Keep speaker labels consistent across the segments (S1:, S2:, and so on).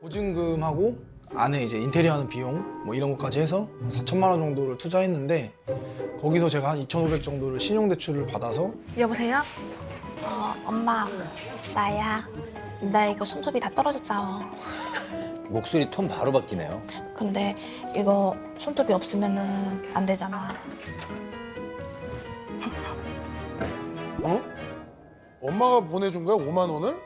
S1: 보증금하고 안에 이제 인테리어 하는 비용 뭐 이런 것까지 해서 한 4천만 원 정도를 투자했는데 거기서 제가 한 2,500 정도를 신용대출을 받아서.
S2: 여보세요? 엄마, 나야. 나 이거 손톱이 다 떨어졌잖아.
S3: 목소리 톤 바로 바뀌네요.
S2: 근데 이거 손톱이 없으면은 안 되잖아.
S4: 어? 엄마가 보내준 거야? 5만 원을?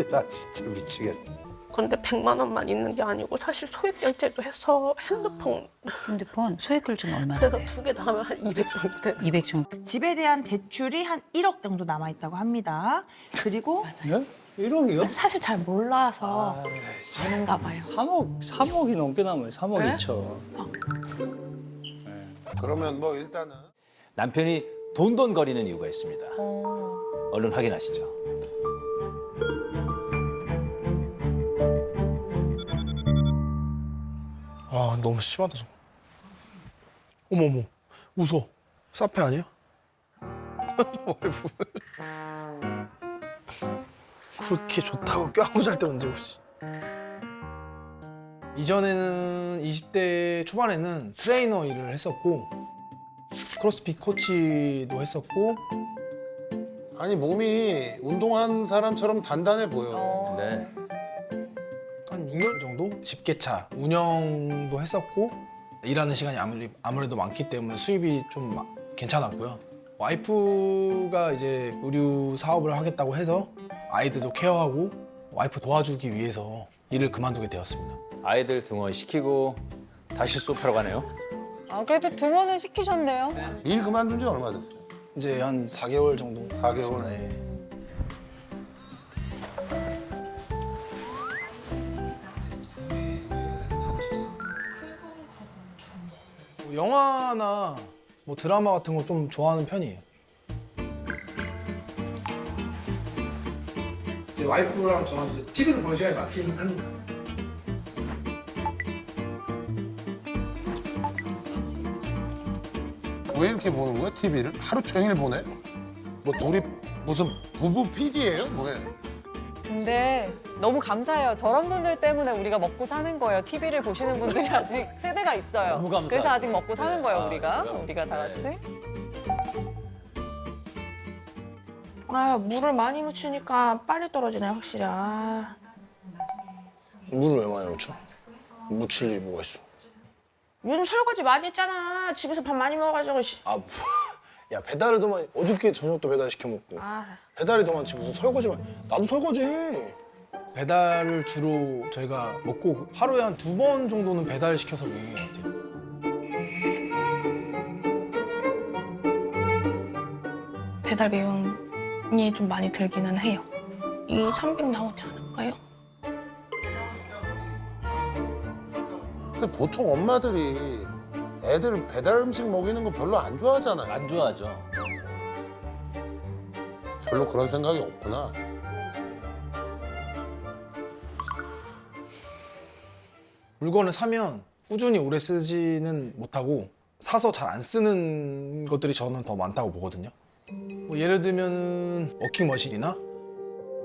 S4: 나 진짜 미치겠다.
S5: 근데 100만 원만 있는 게 아니고 사실 소액 결제도 해서
S6: 핸드폰 소액 결제는 얼마나
S5: 그래서
S6: 돼?
S5: 2개 다 하면 한 200 정도 돼.
S6: 200 정도.
S7: 집에 대한 대출이 한 1억 정도 남아 있다고 합니다. 그리고
S8: 네? 1억이요?
S2: 사실 잘 몰라서 되는가 봐요.
S8: 3억이 넘게 남아요. 3억
S2: 네?
S8: 2천.
S4: 그러면 뭐 일단은
S3: 남편이 돈돈거리는 이유가 있습니다. 얼른 확인하시죠.
S1: 아 너무 심하다 저거. 어머머 웃어. 사페 아니야? 와이프. 그렇게 좋다고 껴안고 잘 때는 언제 없이. 이전에는 20대 초반에는 트레이너 일을 했었고 크로스핏 코치도 했었고.
S4: 아니 몸이 운동한 사람처럼 단단해 보여.
S3: 네.
S1: 한 6년 정도 집게차 운영도 했었고 일하는 시간이 아무래도 많기 때문에 수입이 좀 괜찮았고요. 와이프가 이제 의류 사업을 하겠다고 해서 아이들도 케어하고 와이프 도와주기 위해서 일을 그만두게 되었습니다.
S3: 아이들 등원시키고 다시 소파로 가네요.
S9: 아, 그래도 등원은 시키셨네요.
S4: 일 그만둔 지 얼마 됐어요?
S1: 이제 한 4개월 정도.
S4: 4개월?
S1: 네. 뭐 영화나 뭐 드라마 같은 거 좀 좋아하는 편이에요. 이제 와이프랑 저랑 이제 TV를 보는 시간이 많긴 합니다.
S4: 왜 이렇게 보는 거야, TV를? 하루 종일 보내? 뭐 둘이 무슨 부부 PD예요? 뭐예요?
S9: 근데 너무 감사해요. 저런 분들 때문에 우리가 먹고 사는 거예요. TV를 보시는 분들이 아직 세대가 있어요.
S3: 너무 감사하죠.
S9: 그래서 아직 먹고 사는 거예요,
S3: 아,
S9: 우리가.
S3: 진짜.
S9: 우리가 다 같이.
S2: 아, 물을 많이 묻히니까 빨리 떨어지네, 확실히. 아.
S1: 물을 왜 많이 묻혀? 묻힐 일이 뭐가 있어?
S2: 요즘 설거지 많이 했잖아. 집에서 밥 많이 먹어가지고.
S1: 아, 뭐, 야 배달을 더 많이. 어저께 저녁도 배달 시켜 먹고.
S2: 아.
S1: 배달이 더 많지 무슨 설거지만. 나도 설거지해. 배달을 주로 저희가 먹고 하루에 한 2번 정도는 배달 시켜서 먹는 것 같아요.
S2: 배달 비용이 좀 많이 들기는 해요. 300 나오지 않을까요?
S4: 근데 보통 엄마들이 애들 배달 음식 먹이는 거 별로 안 좋아하잖아요.
S3: 안 좋아하죠.
S4: 별로 그런 생각이 없구나.
S1: 물건을 사면 꾸준히 오래 쓰지는 못하고 사서 잘 안 쓰는 것들이 저는 더 많다고 보거든요. 뭐 예를 들면은 워킹머신이나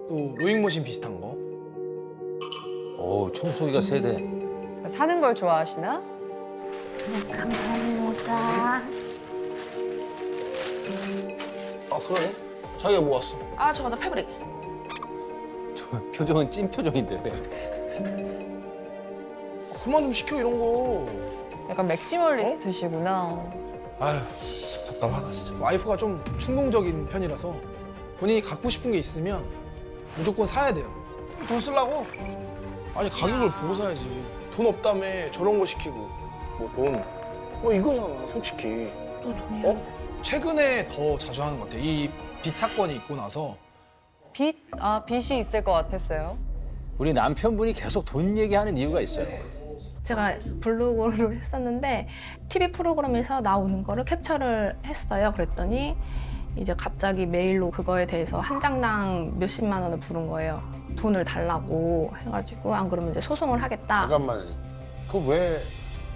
S1: 또 로잉머신 비슷한 거.
S3: 오, 청소기가 세대.
S9: 사는 걸 좋아하시나?
S1: 아 그러네? 자기가 모았어.
S2: 아, 저거 나 패브릭.
S3: 저 표정은 찐 표정인데.
S1: 그만 좀 시켜 이런 거.
S9: 약간 맥시멀리스트시구나.
S1: 아휴 답답하다 진짜. 와이프가 좀 충동적인 편이라서 본인이 갖고 싶은 게 있으면 무조건 사야 돼요. 돈 쓰려고? 아니 가격을 보고 사야지. 돈 없다며 저런 거 시키고 뭐 돈. 이거잖아 솔직히.
S2: 또 돈이야.
S1: 어? 최근에 더 자주 하는 것 같아요. 이 빚 사건이 있고 나서.
S9: 빚? 아, 빚이 있을 것 같았어요.
S3: 우리 남편분이 계속 돈 얘기하는 이유가 있어요.
S2: 제가 블로그로 했었는데 TV 프로그램에서 나오는 거를 캡처를 했어요. 그랬더니 이제 갑자기 메일로 그거에 대해서 한 장당 몇십만 원을 부른 거예요. 돈을 달라고 해가지고 안 그러면 이제 소송을 하겠다.
S4: 잠깐만. 그 왜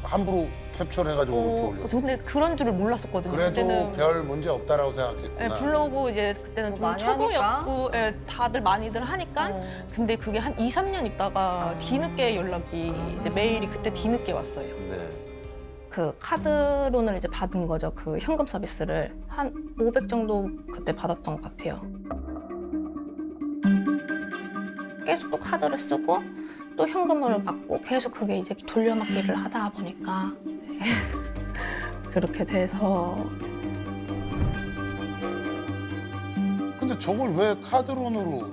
S4: 함부로 캡처해가지고 이렇게 올려.
S2: 근데 그런 줄을 몰랐었거든요.
S4: 그래도
S2: 그때는
S4: 별 문제 없다라고
S2: 예,
S4: 생각했구나.
S2: 블로그 이제 그때는 좀
S9: 많이
S2: 초보였고 예, 다들 많이들 하니까 근데 그게 한 2, 3년 있다가 뒤늦게 연락이 이제 메일이 그때 뒤늦게 왔어요.
S3: 네.
S2: 그 카드론을 이제 받은 거죠. 그 현금 서비스를 한 500 정도 그때 받았던 것 같아요. 계속 또 카드를 쓰고 또 현금으로 받고 계속 그게 이제 돌려막기를 하다 보니까 네. 그렇게 돼서
S4: 근데 저걸 왜 카드론으로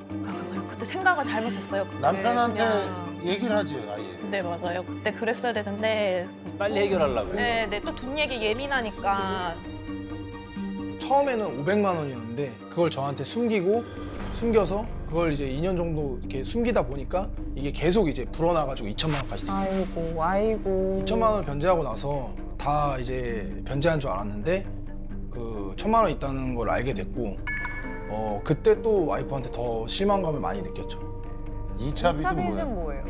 S2: 그때 생각을 잘못했어요. 그때
S4: 남편한테
S2: 그냥.
S4: 얘기를 하지 아예.
S2: 네 맞아요. 그때 그랬어야 되는데
S3: 빨리 해결하려고요.
S2: 네, 또 돈 얘기 예민하니까
S1: 처음에는 500만 원이었는데 그걸 저한테 숨겨서 그걸 이제 2년 정도 이렇게 숨기다 보니까 이게 계속 이제 불어나가지고 2천만 원까지 된 거예요.
S9: 아이고.
S1: 2천만 원을 변제하고 나서 다 이제 변제한 줄 알았는데 그 1,000만 원 있다는 걸 알게 됐고 그때 또 와이프한테 더 실망감을 많이 느꼈죠.
S4: 2차 빚은 뭐야?
S9: 빚은 뭐예요?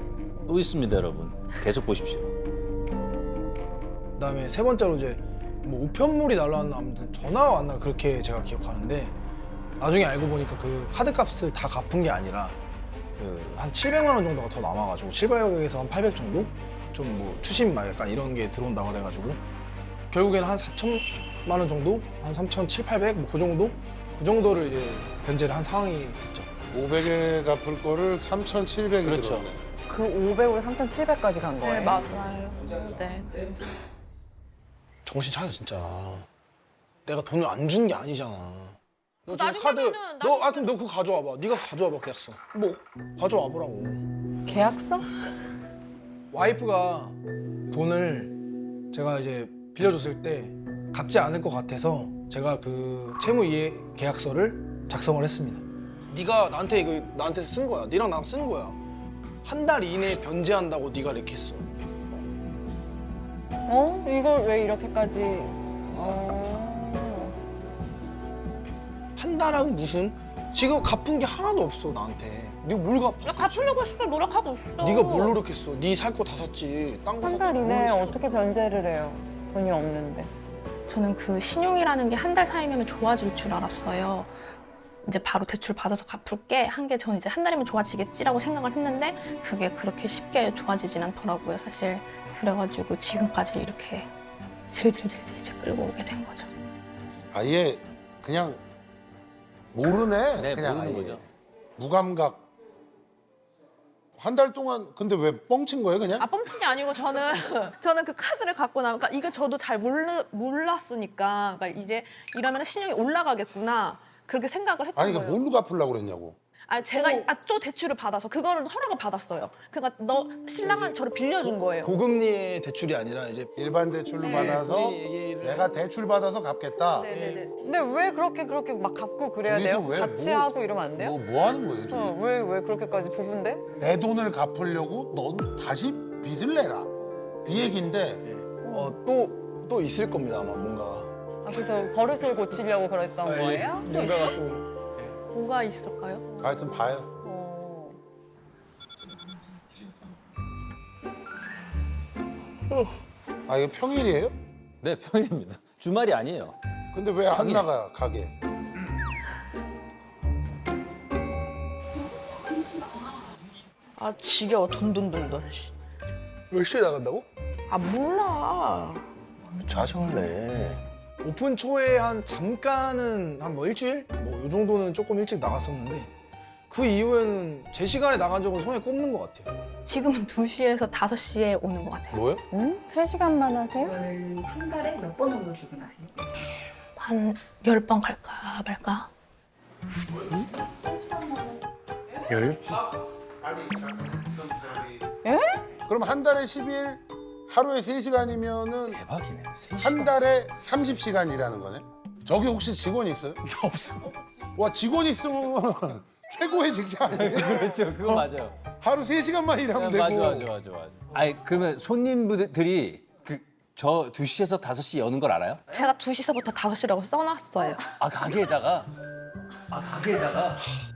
S3: 또 있습니다, 여러분. 계속 보십시오.
S1: 그다음에 세 번째로 이제 뭐 우편물이 날라왔나 아무튼 전화가 왔나 그렇게 제가 기억하는데 나중에 알고 보니까 그 카드 값을 다 갚은 게 아니라 그 한 700만 원 정도가 더 남아가지고 700에서 한 800 정도 좀 뭐 추심 막 약간 이런 게 들어온다 그래가지고 결국에는 한 4천만 원 정도 한 3,700, 800 뭐 그 정도를 이제 변제를 한 상황이 됐죠.
S4: 500에 갚을 거를 3,700이
S3: 그렇죠.
S4: 들어오네.
S9: 그 500으로 3,700까지 간 거예요?
S2: 네 맞아요. 네.
S1: 정신 차려 진짜. 내가 돈을 안 준 게 아니잖아. 너 지금
S2: 나중에는
S1: 카드 그럼 너 그거 가져와봐. 네가 가져와봐 계약서. 뭐? 가져와 보라고.
S9: 계약서?
S1: 와이프가 돈을 제가 이제 빌려줬을 때 갚지 않을 것 같아서 제가 그 채무 이해 계약서를 작성을 했습니다. 네가 나한테 쓴 거야. 네랑 나랑 쓴 거야. 한 달 이내에 변제한다고 네가 이렇게 했어.
S9: 이걸 왜 이렇게까지?
S1: 한 달은 무슨? 지금 갚은 게 하나도 없어 나한테. 네가 뭘 갚아?
S2: 갚으려고 했어. 노력하고 있어.
S1: 네가 뭘 노력했어? 네 살 거 다 샀지. 딴 거 샀지. 뭘 했어?
S9: 변제를 해요? 돈이 없는데.
S2: 저는 그 신용이라는 게 한 달 사이면 좋아질 줄 알았어요. 이제 바로 대출 받아서 갚을게 한 게 저는 이제 한 달이면 좋아지겠지라고 생각을 했는데 그게 그렇게 쉽게 좋아지진 않더라고요, 사실. 그래가지고 지금까지 이렇게 질질질질 끌고 오게 된 거죠.
S4: 아예 그냥 모르네.
S3: 네,
S4: 그냥
S3: 모르는
S4: 아예.
S3: 거죠.
S4: 무감각. 한 달 동안 근데 왜 뻥친 거예요 그냥?
S2: 아 뻥친 게 아니고 저는 그 카드를 갖고 나면 그러니까 이거 저도 잘 몰랐으니까 그러니까 이제 이러면 신용이 올라가겠구나 그렇게 생각을 했던
S4: 아니
S2: 거예요.
S4: 그러니까 뭘로 갚으려고 그랬냐고.
S2: 아 제가 또 대출을 받아서 그거를 허락을 받았어요. 그러니까 너 신랑은 저를 빌려준 거예요.
S1: 고금리의 대출이 아니라 이제
S4: 일반 대출로 받아서
S1: 얘기를
S4: 내가 대출 받아서 갚겠다.
S2: 네네네.
S9: 근데 왜 그렇게 막 갚고 그래야
S4: 둘이서
S9: 돼요?
S4: 왜
S9: 같이
S4: 뭐-
S9: 하고 이러면 안 돼요?
S4: 뭐 하는 거예요? 둘이?
S9: 왜 그렇게까지 부부인데?
S4: 내 돈을 갚으려고 넌 다시 빚을 내라. 이 얘기인데
S1: 또 있을 겁니다 아마 뭔가가.
S9: 그래서 버릇을 고치려고 그랬던 거예요?
S1: 뭔가가 또.
S2: 뭐가 있을까요?
S4: 하여튼 봐요. 아 이게 평일이에요?
S3: 네, 평일입니다. 주말이 아니에요.
S4: 근데 왜 안
S3: 평일.
S4: 나가요 가게?
S2: 아 지겨워 돈.
S1: 몇 시에 나간다고?
S2: 아 몰라.
S1: 짜증을 내. 오픈 초에 한 잠깐은 한 뭐 일주일? 뭐 요 정도는 조금 일찍 나갔었는데 그 이후에는 제 시간에 나간 적은 손에 꼽는 것 같아요.
S2: 지금은 2시에서 5시에 오는 것 같아요.
S4: 뭐요?
S9: 3시간만 하세요?
S6: 한 달에 몇 번 정도 출근하세요?
S2: 한 10번 갈까 말까?
S4: 그럼 한 달에 10일 하루에 3시간이면은
S3: 대박이네요.
S4: 한 달에 30시간 일하는 거네? 저기 혹시 직원 있어요?
S1: 없어.
S4: 와 직원 있으면 최고의 직장 아니에요?
S3: 그렇죠, 그거 맞아요.
S4: 하루 3시간만 일하면 되고
S3: 맞아. 아니 그러면 손님분들이 저 2시에서 5시 여는 걸 알아요?
S2: 제가 2시서부터 5시라고 써놨어요.
S3: 아 가게에다가.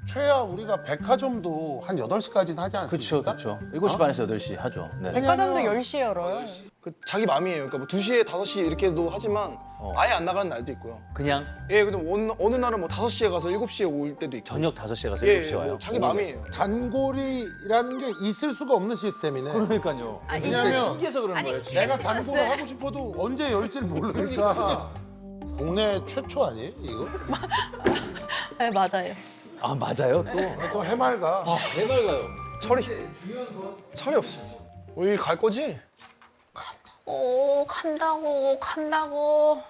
S4: 최야 우리가 백화점도 한 8시까지는 하지 않습니까?
S3: 그렇죠. 7시 반에서 8시 하죠. 네.
S9: 백화점도
S4: 왜냐면
S9: 10시에 열어요.
S1: 그 자기 마음이에요. 그러니까 뭐 2시에 5시 이렇게도 하지만 아예 안 나가는 날도 있고요.
S3: 그냥
S1: 예, 근데 어느 날은 뭐 5시에 가서 7시에 올 때도 있고.
S3: 저녁 5시에 가서
S1: 예,
S3: 7시에 와요.
S1: 뭐 자기 마음이에요.
S4: 단골이라는 게 있을 수가 없는 시스템이네.
S3: 그러니까요.
S4: 왜냐면
S3: 신기해서 그러는 거예요.
S4: 내가 단골을 하고 싶어도 언제 열지를 모르니까. 동네 최초 아니에요, 이거?
S2: 네, 맞아요.
S3: 아 맞아요 또.
S4: 또 해맑아.
S3: 해맑아요.
S1: 철이 없어요. 일 갈 거지?
S5: 간다고.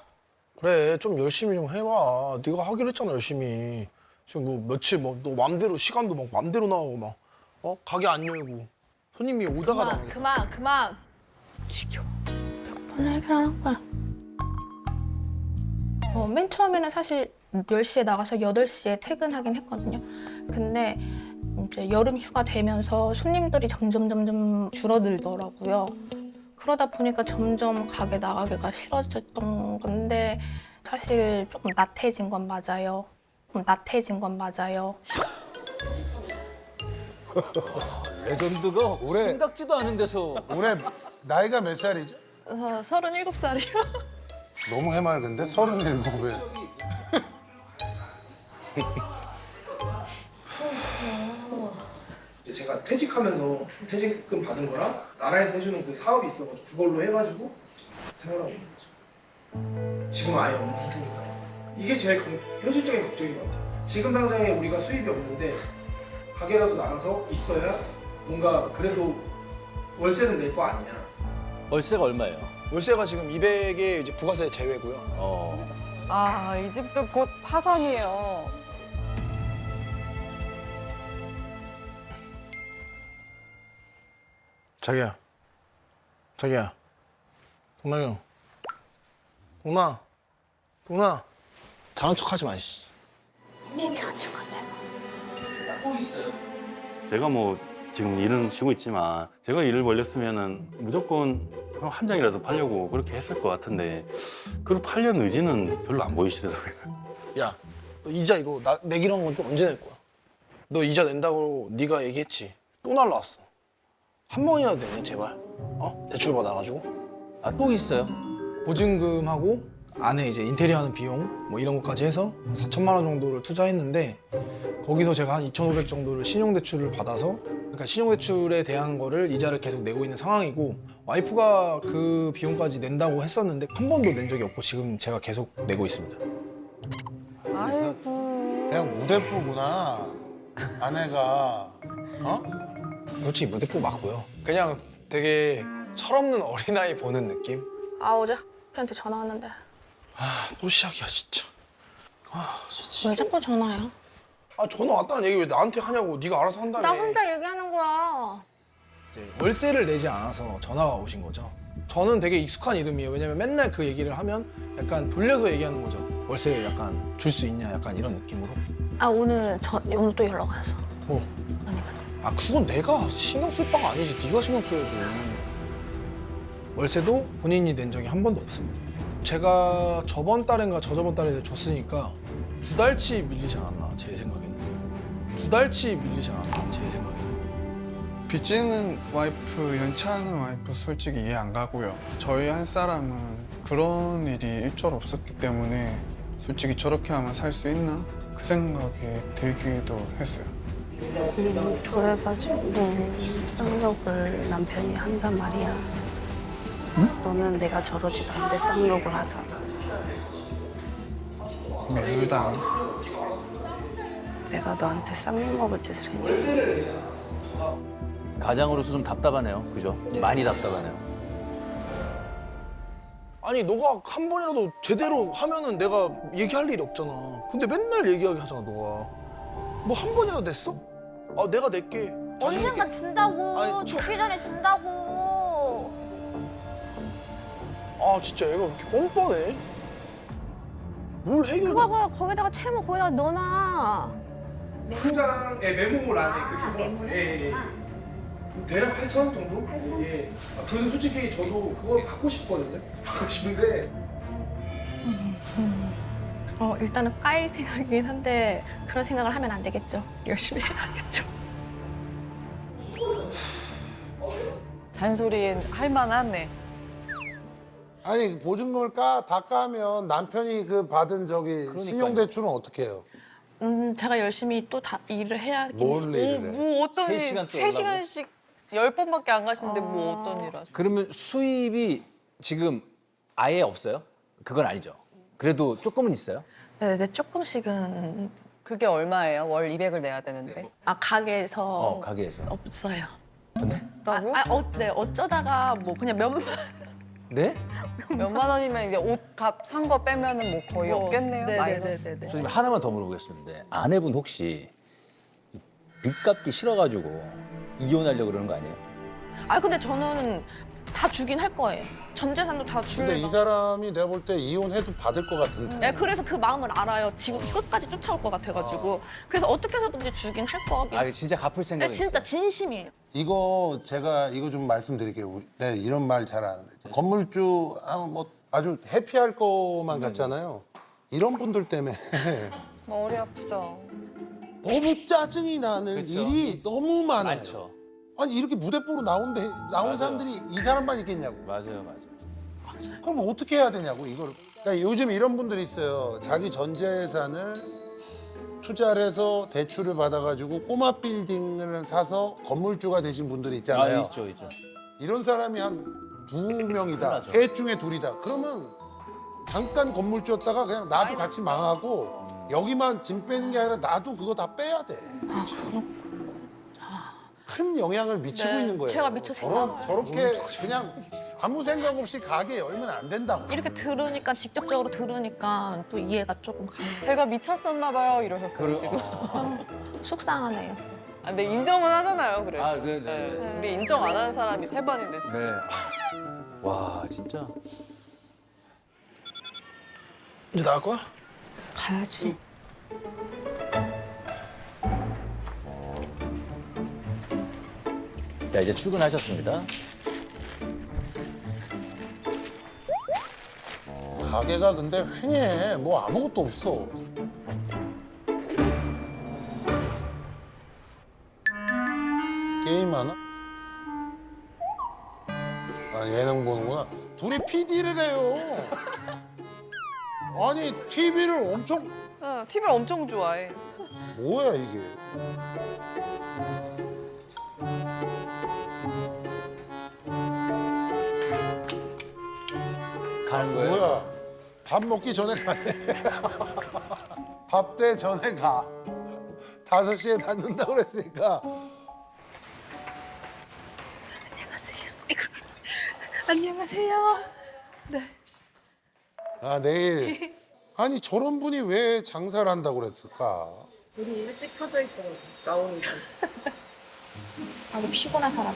S1: 그래, 좀 열심히 좀 해봐. 네가 하기로 했잖아, 열심히. 지금 뭐 며칠 뭐 너 맘대로 시간도 막 맘대로 나오고 막 가게 안 열고 손님이 오다가 나가고.
S9: 그만.
S5: 오늘 해결하는 거야.
S2: 맨 처음에는 사실 10시에 나가서 8시에 퇴근하긴 했거든요. 근데 이제 여름 휴가 되면서 손님들이 점점 줄어들더라고요. 그러다 보니까 점점 가게 나가기가 싫어졌던 건데 사실 조금 나태해진 건 맞아요.
S3: 레전드가
S4: 올해-
S3: 생각지도 않은 데서
S4: 올해 나이가 몇 살이죠?
S9: 37살이요.
S4: 너무 해맑은데? 37에.
S1: 제가 퇴직하면서 퇴직금 받은 거랑 나라에서 해주는 그 사업이 있어가지고 그걸로 해가지고 생활하고 있는 거죠. 지금 아예 없는 상태니까. 이게 제일 현실적인 걱정인 것 같아요. 지금 당장에 우리가 수입이 없는데 가게라도 나가서 있어야 뭔가 그래도 월세는 낼 거 아니냐.
S3: 월세가 얼마예요?
S1: 월세가 지금 200에 이제 부가세 제외고요.
S9: 아, 이 집도 곧 파산이에요.
S1: 자기야. 동남이 형. 동나. 잘한 척하지 마, 씨.
S10: 제가 뭐 지금 일은 쉬고 있지만 제가 일을 벌렸으면은 무조건 한 장이라도 팔려고 그렇게 했을 것 같은데 그걸 팔려는 의지는 별로 안 보이시더라고요.
S1: 야, 너 이자 이거 내기로 한 건 또 언제 낼 거야? 너 이자 낸다고 네가 얘기했지. 또 날라왔어. 한 번이라도 내냐, 제발. 대출 받아가지고.
S3: 아 또 있어요?
S1: 보증금하고 안에 이제 인테리어 하는 비용 뭐 이런 것까지 해서 한 4천만 원 정도를 투자했는데 거기서 제가 한 2,500 정도를 신용대출을 받아서 그러니까 신용대출에 대한 거를 이자를 계속 내고 있는 상황이고 와이프가 그 비용까지 낸다고 했었는데 한 번도 낸 적이 없고 지금 제가 계속 내고 있습니다.
S4: 그냥 무대뽀구나. 아내가.
S1: 솔직히 무대뽀 맞고요. 그냥 되게 철없는 어린아이 보는 느낌?
S5: 어제 한테 전화 왔는데.
S1: 또 시작이야 진짜.
S5: 왜 자꾸 전화해요?
S1: 전화 왔다는 얘기 왜 나한테 하냐고. 네가 알아서 한다며.
S5: 나 혼자 얘기하는 거야.
S1: 이제 월세를 내지 않아서 전화가 오신 거죠. 저는 되게 익숙한 이름이에요. 왜냐면 맨날 그 얘기를 하면 약간 돌려서 얘기하는 거죠. 월세 약간 줄 수 있냐 약간 이런 느낌으로.
S5: 오늘 또 연락 왔어.
S1: 뭐? 그건 내가 신경 쓸 바가 아니지. 네가 신경 써야지. 월세도 본인이 낸 적이 한 번도 없습니다. 제가 저번 달인가 저저번 달에 줬으니까 2달치 밀리지 않았나 제 생각에는. 2달치 밀리지 않았나 제 생각에는.
S11: 빚지는 와이프, 연차하는 와이프 솔직히 이해 안 가고요. 저희 한 사람은 그런 일이 일절 없었기 때문에 솔직히 저렇게 하면 살 수 있나? 그 생각이 들기도 했어요.
S5: 그래가지고 쌍욕을 남편이 한단 말이야. 너는 내가 저러지도 않는데 쌍욕을 하잖아.
S11: 매일당
S5: 내가 너한테 쌍욕 먹을 짓을 했냐?
S3: 가장으로서 좀 답답하네요. 그죠? 많이 답답하네요.
S1: 아니 너가 한 번이라도 제대로 하면은 내가 얘기할 일이 없잖아. 근데 맨날 얘기하게 하잖아 너가. 뭐 한 번이라도 냈어? 내가 낼게.
S5: 언젠가 준다고.
S1: 아니,
S5: 죽기 전에 준다고.
S1: 진짜 얘가 왜 이렇게 뻔뻔해? 뭘 해결?
S5: 그거 거기다가 채무 거기다가 넣어놔.
S1: 통장에 메모란에 그렇게 써놨어요. 예. 대략 8천 정도? 예. 그래서 솔직히 저도 그걸 받고 싶거든요. 받고 싶은데
S2: 일단은 깔 생각이긴 한데 그런 생각을 하면 안 되겠죠. 열심히 해야겠죠.
S9: 잔소리 할 만하네.
S4: 아니 보증금을 다 까면 남편이 그 받은 저기 신용대출은 어떻게 해요?
S2: 제가 열심히 또 다 일을 해야
S4: 뭘 일을 해?
S9: 뭐 어떤
S3: 세
S9: 일,
S3: 시간 또
S9: 3시간씩 10번밖에 안 가시는데 뭐 어떤 일 하세요?
S3: 그러면 수입이 지금 아예 없어요? 그건 아니죠. 그래도 조금은 있어요?
S2: 네네 조금씩은
S9: 그게 얼마예요? 월 200을 내야 되는데.
S2: 가게에서
S3: 가게에서.
S2: 없어요.
S9: 없다고요?
S2: 네 어쩌다가 뭐 그냥 몇만
S3: 네?
S9: 몇만 원이면 이제 옷값 산 거 빼면은 뭐 거의 없겠네요. 마이너스.
S2: 네네네네.
S3: 선생님 하나만 더 물어보겠습니다. 아내분 혹시 빚 갚기 싫어가지고 이혼하려고 그러는 거 아니에요?
S2: 아 근데 저는 다 주긴 할 거예요. 전 재산도 다 줄.
S4: 근데 이 사람이 내가 볼 때 이혼해도 받을 것 같은데.
S2: 네, 그래서 그 마음을 알아요. 지금 끝까지 쫓아올 것 같아가지고. 그래서 어떻게 해서든지 주긴 할 거긴.
S3: 아 진짜 갚을
S2: 네,
S3: 생각이
S2: 진짜
S3: 있어요?
S2: 진심이에요.
S4: 이거 제가 이거 좀 말씀드릴게요. 네, 이런 말 잘 안 하는데 건물주 뭐 아주 해피할 것만 같잖아요. 이런 분들 때문에
S9: 머리 아프죠.
S4: 너무 짜증이 나는
S3: 그렇죠.
S4: 일이 너무 많아요.
S3: 많죠.
S4: 아니 이렇게 무대뽀로 나온 사람들이 이 사람만 있겠냐고.
S3: 맞아요.
S4: 그럼 어떻게 해야 되냐고 이걸. 그러니까 요즘 이런 분들이 있어요. 자기 전 재산을 투자를 해서 대출을 받아가지고 꼬마 빌딩을 사서 건물주가 되신 분들이 있잖아요.
S3: 있죠.
S4: 이런 사람이 한 2명이다. 셋 중에 2이다. 그러면 잠깐 건물주였다가 그냥 나도 같이 망하고 여기만 짐 빼는 게 아니라 나도 그거 다 빼야 돼. 큰 영향을 미치고
S2: 네,
S4: 있는 거예요.
S2: 제가 미처 생각을
S4: 저렇게 그냥 아무 생각 없이 가게 열면 안 된다고.
S2: 이렇게 들으니까 직접적으로 들으니까 또 이해가 조금 가요.
S9: 제가 미쳤었나 봐요 이러셨어요 지금.
S2: 속상하네요.
S9: 아, 근데 인정은 하잖아요 그래도.
S3: 아, 네.
S9: 우리 인정 안 하는 사람이 태반인데 지금.
S3: 네. 와 진짜.
S1: 이제 나갈 거야?
S2: 가야지.
S3: 자 이제 출근하셨습니다.
S4: 가게가 근데 휑해. 뭐 아무것도 없어. 게임하나? 아 예능 보는구나. 둘이 PD를 해요. 아니 TV를 엄청
S9: TV를 엄청 좋아해.
S4: 뭐야 이게?
S3: 가는 거예요?
S4: 뭐야? 밥 먹기 전에 가네. 밥 때 전에 가. 5시에 닫는다고 그랬으니까.
S5: 안녕하세요.
S4: 아 내일. 아니 저런 분이 왜 장사를 한다고 그랬을까?
S5: 우리 일찍 켜져 있어 나오는 거.
S2: 아주 피곤한 사람.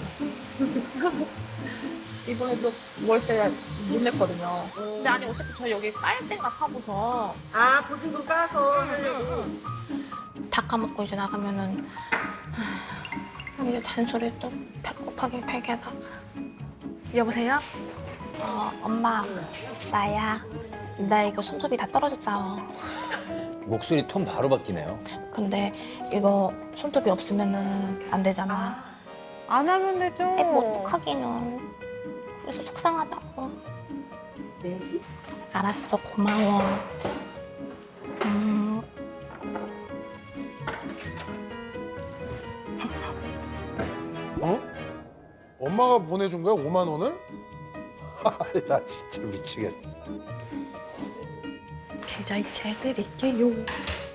S2: 이번에도 월세 못 냈거든요. 근데 아니 어차피 저 여기 깔 생각하고서
S5: 아 보증금 까서
S2: 다 까먹고 이제 나가면은 이제 잔소리 또 배고파게 베개다가 여보세요? 엄마 나야. 나 이거 손톱이 다 떨어졌잖아.
S3: 목소리 톤 바로 바뀌네요.
S2: 근데 이거 손톱이 없으면은 안 되잖아.
S9: 안 하면 되죠.
S2: 뭐 어떡하기는. 그래서 속상하다고. 알았어 고마워.
S4: 어? 엄마가 보내준 거야? 5만 원을? 나 진짜 미치겠다.
S2: 계좌이체 해드릴게요.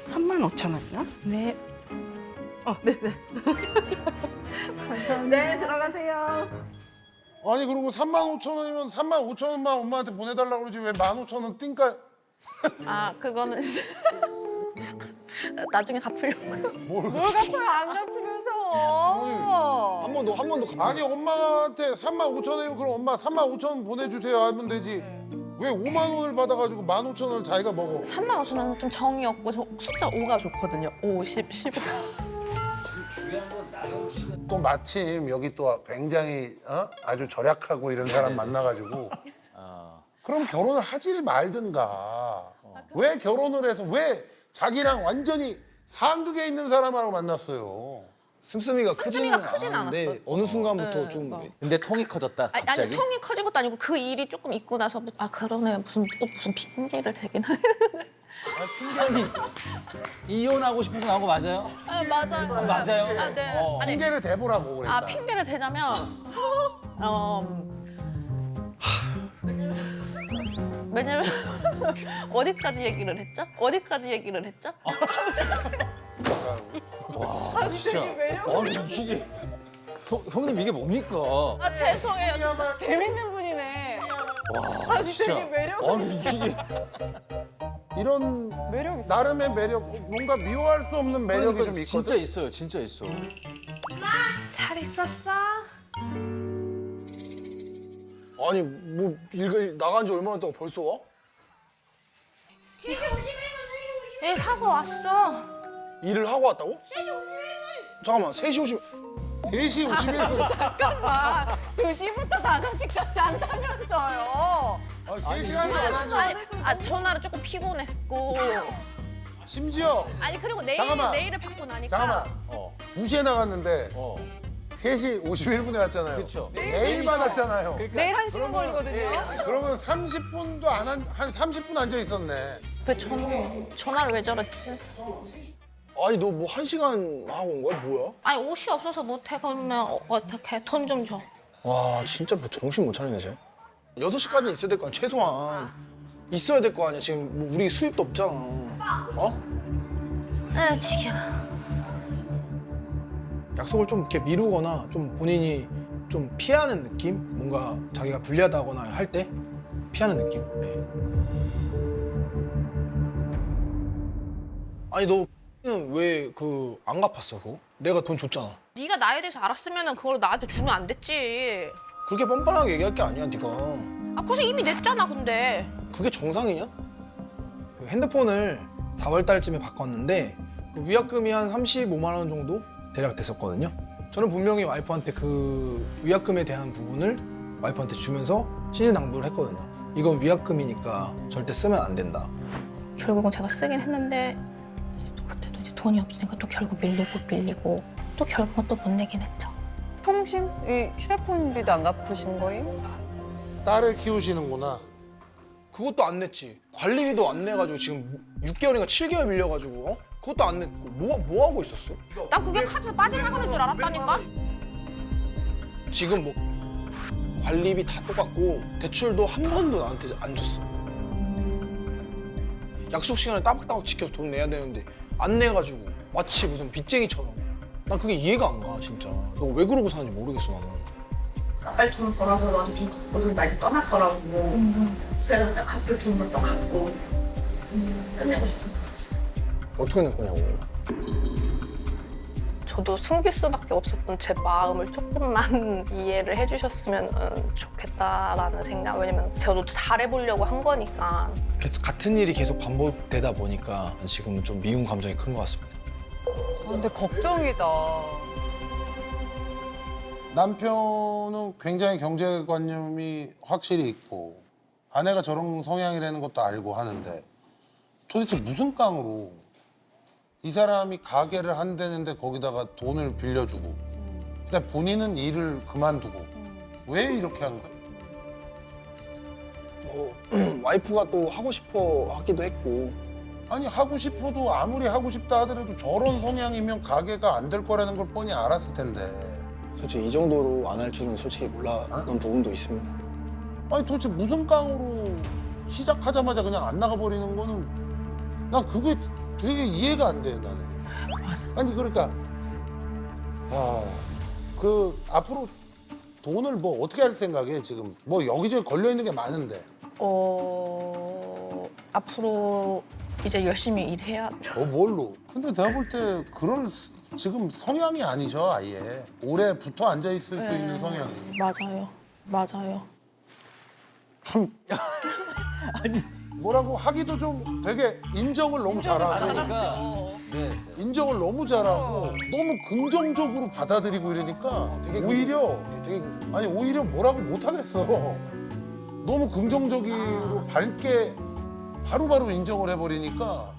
S5: 35,000원이요?
S2: 네.
S5: 네 들어가세요.
S4: 아니 그리고 35,000원이면 35,000원만 엄마한테 보내달라고 그러지 왜 15,000원 띵까?
S2: 아 그거는 나중에 갚으려고요.
S9: 뭘 갚아요 안 갚으면서.
S1: 한 번도
S4: 아니 엄마한테 35,000원이면 그럼 엄마 35,000원 보내주세요 하면 되지. 왜 5만 원을 받아가지고 15,000원을 자기가 먹어?
S2: 35,000원은 좀 정이 없고 저 숫자 5가 좋거든요. 5, 10, 15.
S4: 또 마침 여기 또 굉장히 아주 절약하고 이런 사람 만나가지고 그럼 결혼을 하질 말든가. 왜 결혼을 해서 왜 자기랑 완전히 상극에 있는 사람하고 만났어요?
S1: 씀씀이가 크지는
S2: 크진
S1: 않았는데
S2: 않았어요.
S1: 어느 순간부터
S2: 네,
S1: 좀
S2: 막.
S3: 근데 통이 커졌다
S2: 아니
S3: 갑자기.
S2: 통이 커진 것도 아니고 그 일이 조금 있고 나서 아 그러네 무슨 핑계를 대긴 하네.
S3: 아니 이혼하고 싶어서 나온 거 맞아요?
S2: 아 맞아요.
S3: 맞아요.
S2: 아, 네. 아니,
S4: 핑계를 대보라고 그랬다.
S2: 아 핑계를 대자면 왜냐면 어디까지 얘기를 했죠? 어디까지 얘기를 했죠?
S3: 와 진짜. 아니 이게 형님 이게 뭡니까?
S2: 아 죄송해요. 진짜.
S9: 재밌는 분이네.
S3: 와 진짜.
S9: 되게 매력
S3: 아니 이게
S4: 이런
S9: 매력 있어.
S4: 나름의 매력, 뭔가 미워할 수 없는 매력이
S3: 그러니까
S4: 좀 있거든.
S3: 진짜 있어요, 진짜 있어.
S2: 잘 있었어?
S1: 아니 뭐 일 나간 지 얼마나 됐다고 벌써 와?
S2: 일 하고 왔어.
S1: 일을 하고 왔다고? 잠깐만 3시 50.
S4: 3시 51분.
S9: 잠깐만. 2시부터 5시까지 한다면서요.
S4: 3시간도 안 하냐.
S2: 아 전화를 조금 피곤했고.
S4: 심지어
S2: 아니 그리고
S4: 잠깐만.
S2: 내일을 받고 나니까.
S4: 잠깐만. 2시에 나갔는데 3시 51분에 왔잖아요.
S3: 그쵸.
S4: 내일 받았잖아요.
S9: 내일 1시간 걸리거든요.
S4: 그러면 30분도 한 30분 앉아 있었네.
S2: 왜 전화를 왜 저랬지?
S1: 아니 너 뭐 1시간 하고 온 거야? 뭐야?
S2: 아니 옷이 없어서 못해 그러면 어떻게 돈 좀 줘.
S1: 와 진짜 뭐 정신 못 차리네 쟤. 6시까지 있어야 될 거 아니야 최소한. 있어야 될 거 아니야 지금 뭐 우리 수입도 없잖아. 어?
S2: 에 지겨.
S1: 약속을 좀 이렇게 미루거나 좀 본인이 좀 피하는 느낌? 뭔가 자기가 불리하다거나 할 때 피하는 느낌? 네. 아니 너는 왜 그 안 갚았어 그거? 내가 돈 줬잖아.
S2: 네가 나에 대해서 알았으면 그걸 나한테 주면 안 됐지.
S1: 그렇게 뻔뻔하게 얘기할 게 아니야 네가.
S2: 아 그래서 이미 냈잖아 근데.
S1: 그게 정상이냐? 그 핸드폰을 4월 달쯤에 바꿨는데 그 위약금이 한 35만 원 정도 대략 됐었거든요. 저는 분명히 와이프한테 그 위약금에 대한 부분을 와이프한테 주면서 신신당부를 했거든요. 이건 위약금이니까 절대 쓰면 안 된다.
S2: 결국은 제가 쓰긴 했는데 그때도 이제 돈이 없으니까 또 결국 밀리고 또 결국은 또 못 내긴 했죠.
S9: 통신? 이 휴대폰비도 안 갚으신 거예요?
S4: 딸을 키우시는구나.
S1: 그것도 안 냈지. 관리비도 안 내가지고 지금 6개월인가 7개월 밀려가지고 그것도 안 냈고 뭐 하고 있었어?
S2: 난 그게 카드 빠져나가는 줄 알았다니까.
S1: 지금 뭐 관리비 다 똑같고 대출도 한 번도 나한테 안 줬어. 약속 시간을 따박따박 지켜서 돈 내야 되는데 안 내가지고 마치 무슨 빚쟁이처럼. 난 그게 이해가 안 가 진짜. 너 왜 그러고 사는지 모르겠어 나는.
S6: 빨리 돈 벌어서 너도 좀 갚고 나 이제 떠날 거라고. 그래서 나 갚을 돈만 또 갚고 끝내고 싶은 거.
S1: 어떻게 낼 거냐고.
S2: 저도 숨길 수밖에 없었던 제 마음을 조금만 이해를 해주셨으면 좋겠다라는 생각. 왜냐면 저도 잘해보려고 한 거니까.
S1: 같은 일이 계속 반복되다 보니까 지금은 좀 미운 감정이 큰 것 같습니다.
S9: 근데 걱정이다.
S4: 남편은 굉장히 경제관념이 확실히 있고 아내가 저런 성향이라는 것도 알고 하는데 도대체 무슨 깡으로 이 사람이 가게를 한다는데 거기다가 돈을 빌려주고 근데 본인은 일을 그만두고 왜 이렇게 한 거야?
S1: 뭐 와이프가 또 하고 싶어 하기도 했고.
S4: 아니 하고 싶어도 아무리 하고 싶다 하더라도 저런 성향이면 가게가 안 될 거라는 걸 뻔히 알았을 텐데
S1: 솔직히 이 정도로 안 할 줄은 솔직히 몰랐던 부분도 있습니다.
S4: 아니 도대체 무슨 깡으로 시작하자마자 그냥 안 나가버리는 거는 난 그게 되게 이해가 안 돼 나는. 아니 그러니까 그 앞으로 돈을 뭐 어떻게 할 생각해 지금 뭐 여기저기 걸려 있는 게 많은데.
S2: 앞으로 이제 열심히 일해야.
S4: 뭘로? 근데 내가 볼 때 그런 지금 성향이 아니죠 아예. 오래 붙어 앉아 있을 수 있는 성향이.
S2: 맞아요.
S4: 참 아니 뭐라고 하기도 좀 되게 인정을 너무 잘하고
S3: 그러니까 네.
S4: 인정을 너무 잘하고 너무 긍정적으로 받아들이고 이러니까
S1: 되게
S4: 오히려
S1: 되게
S4: 아니 오히려 뭐라고 못 하겠어. 너무 긍정적으로 밝게 바로바로 인정을 해버리니까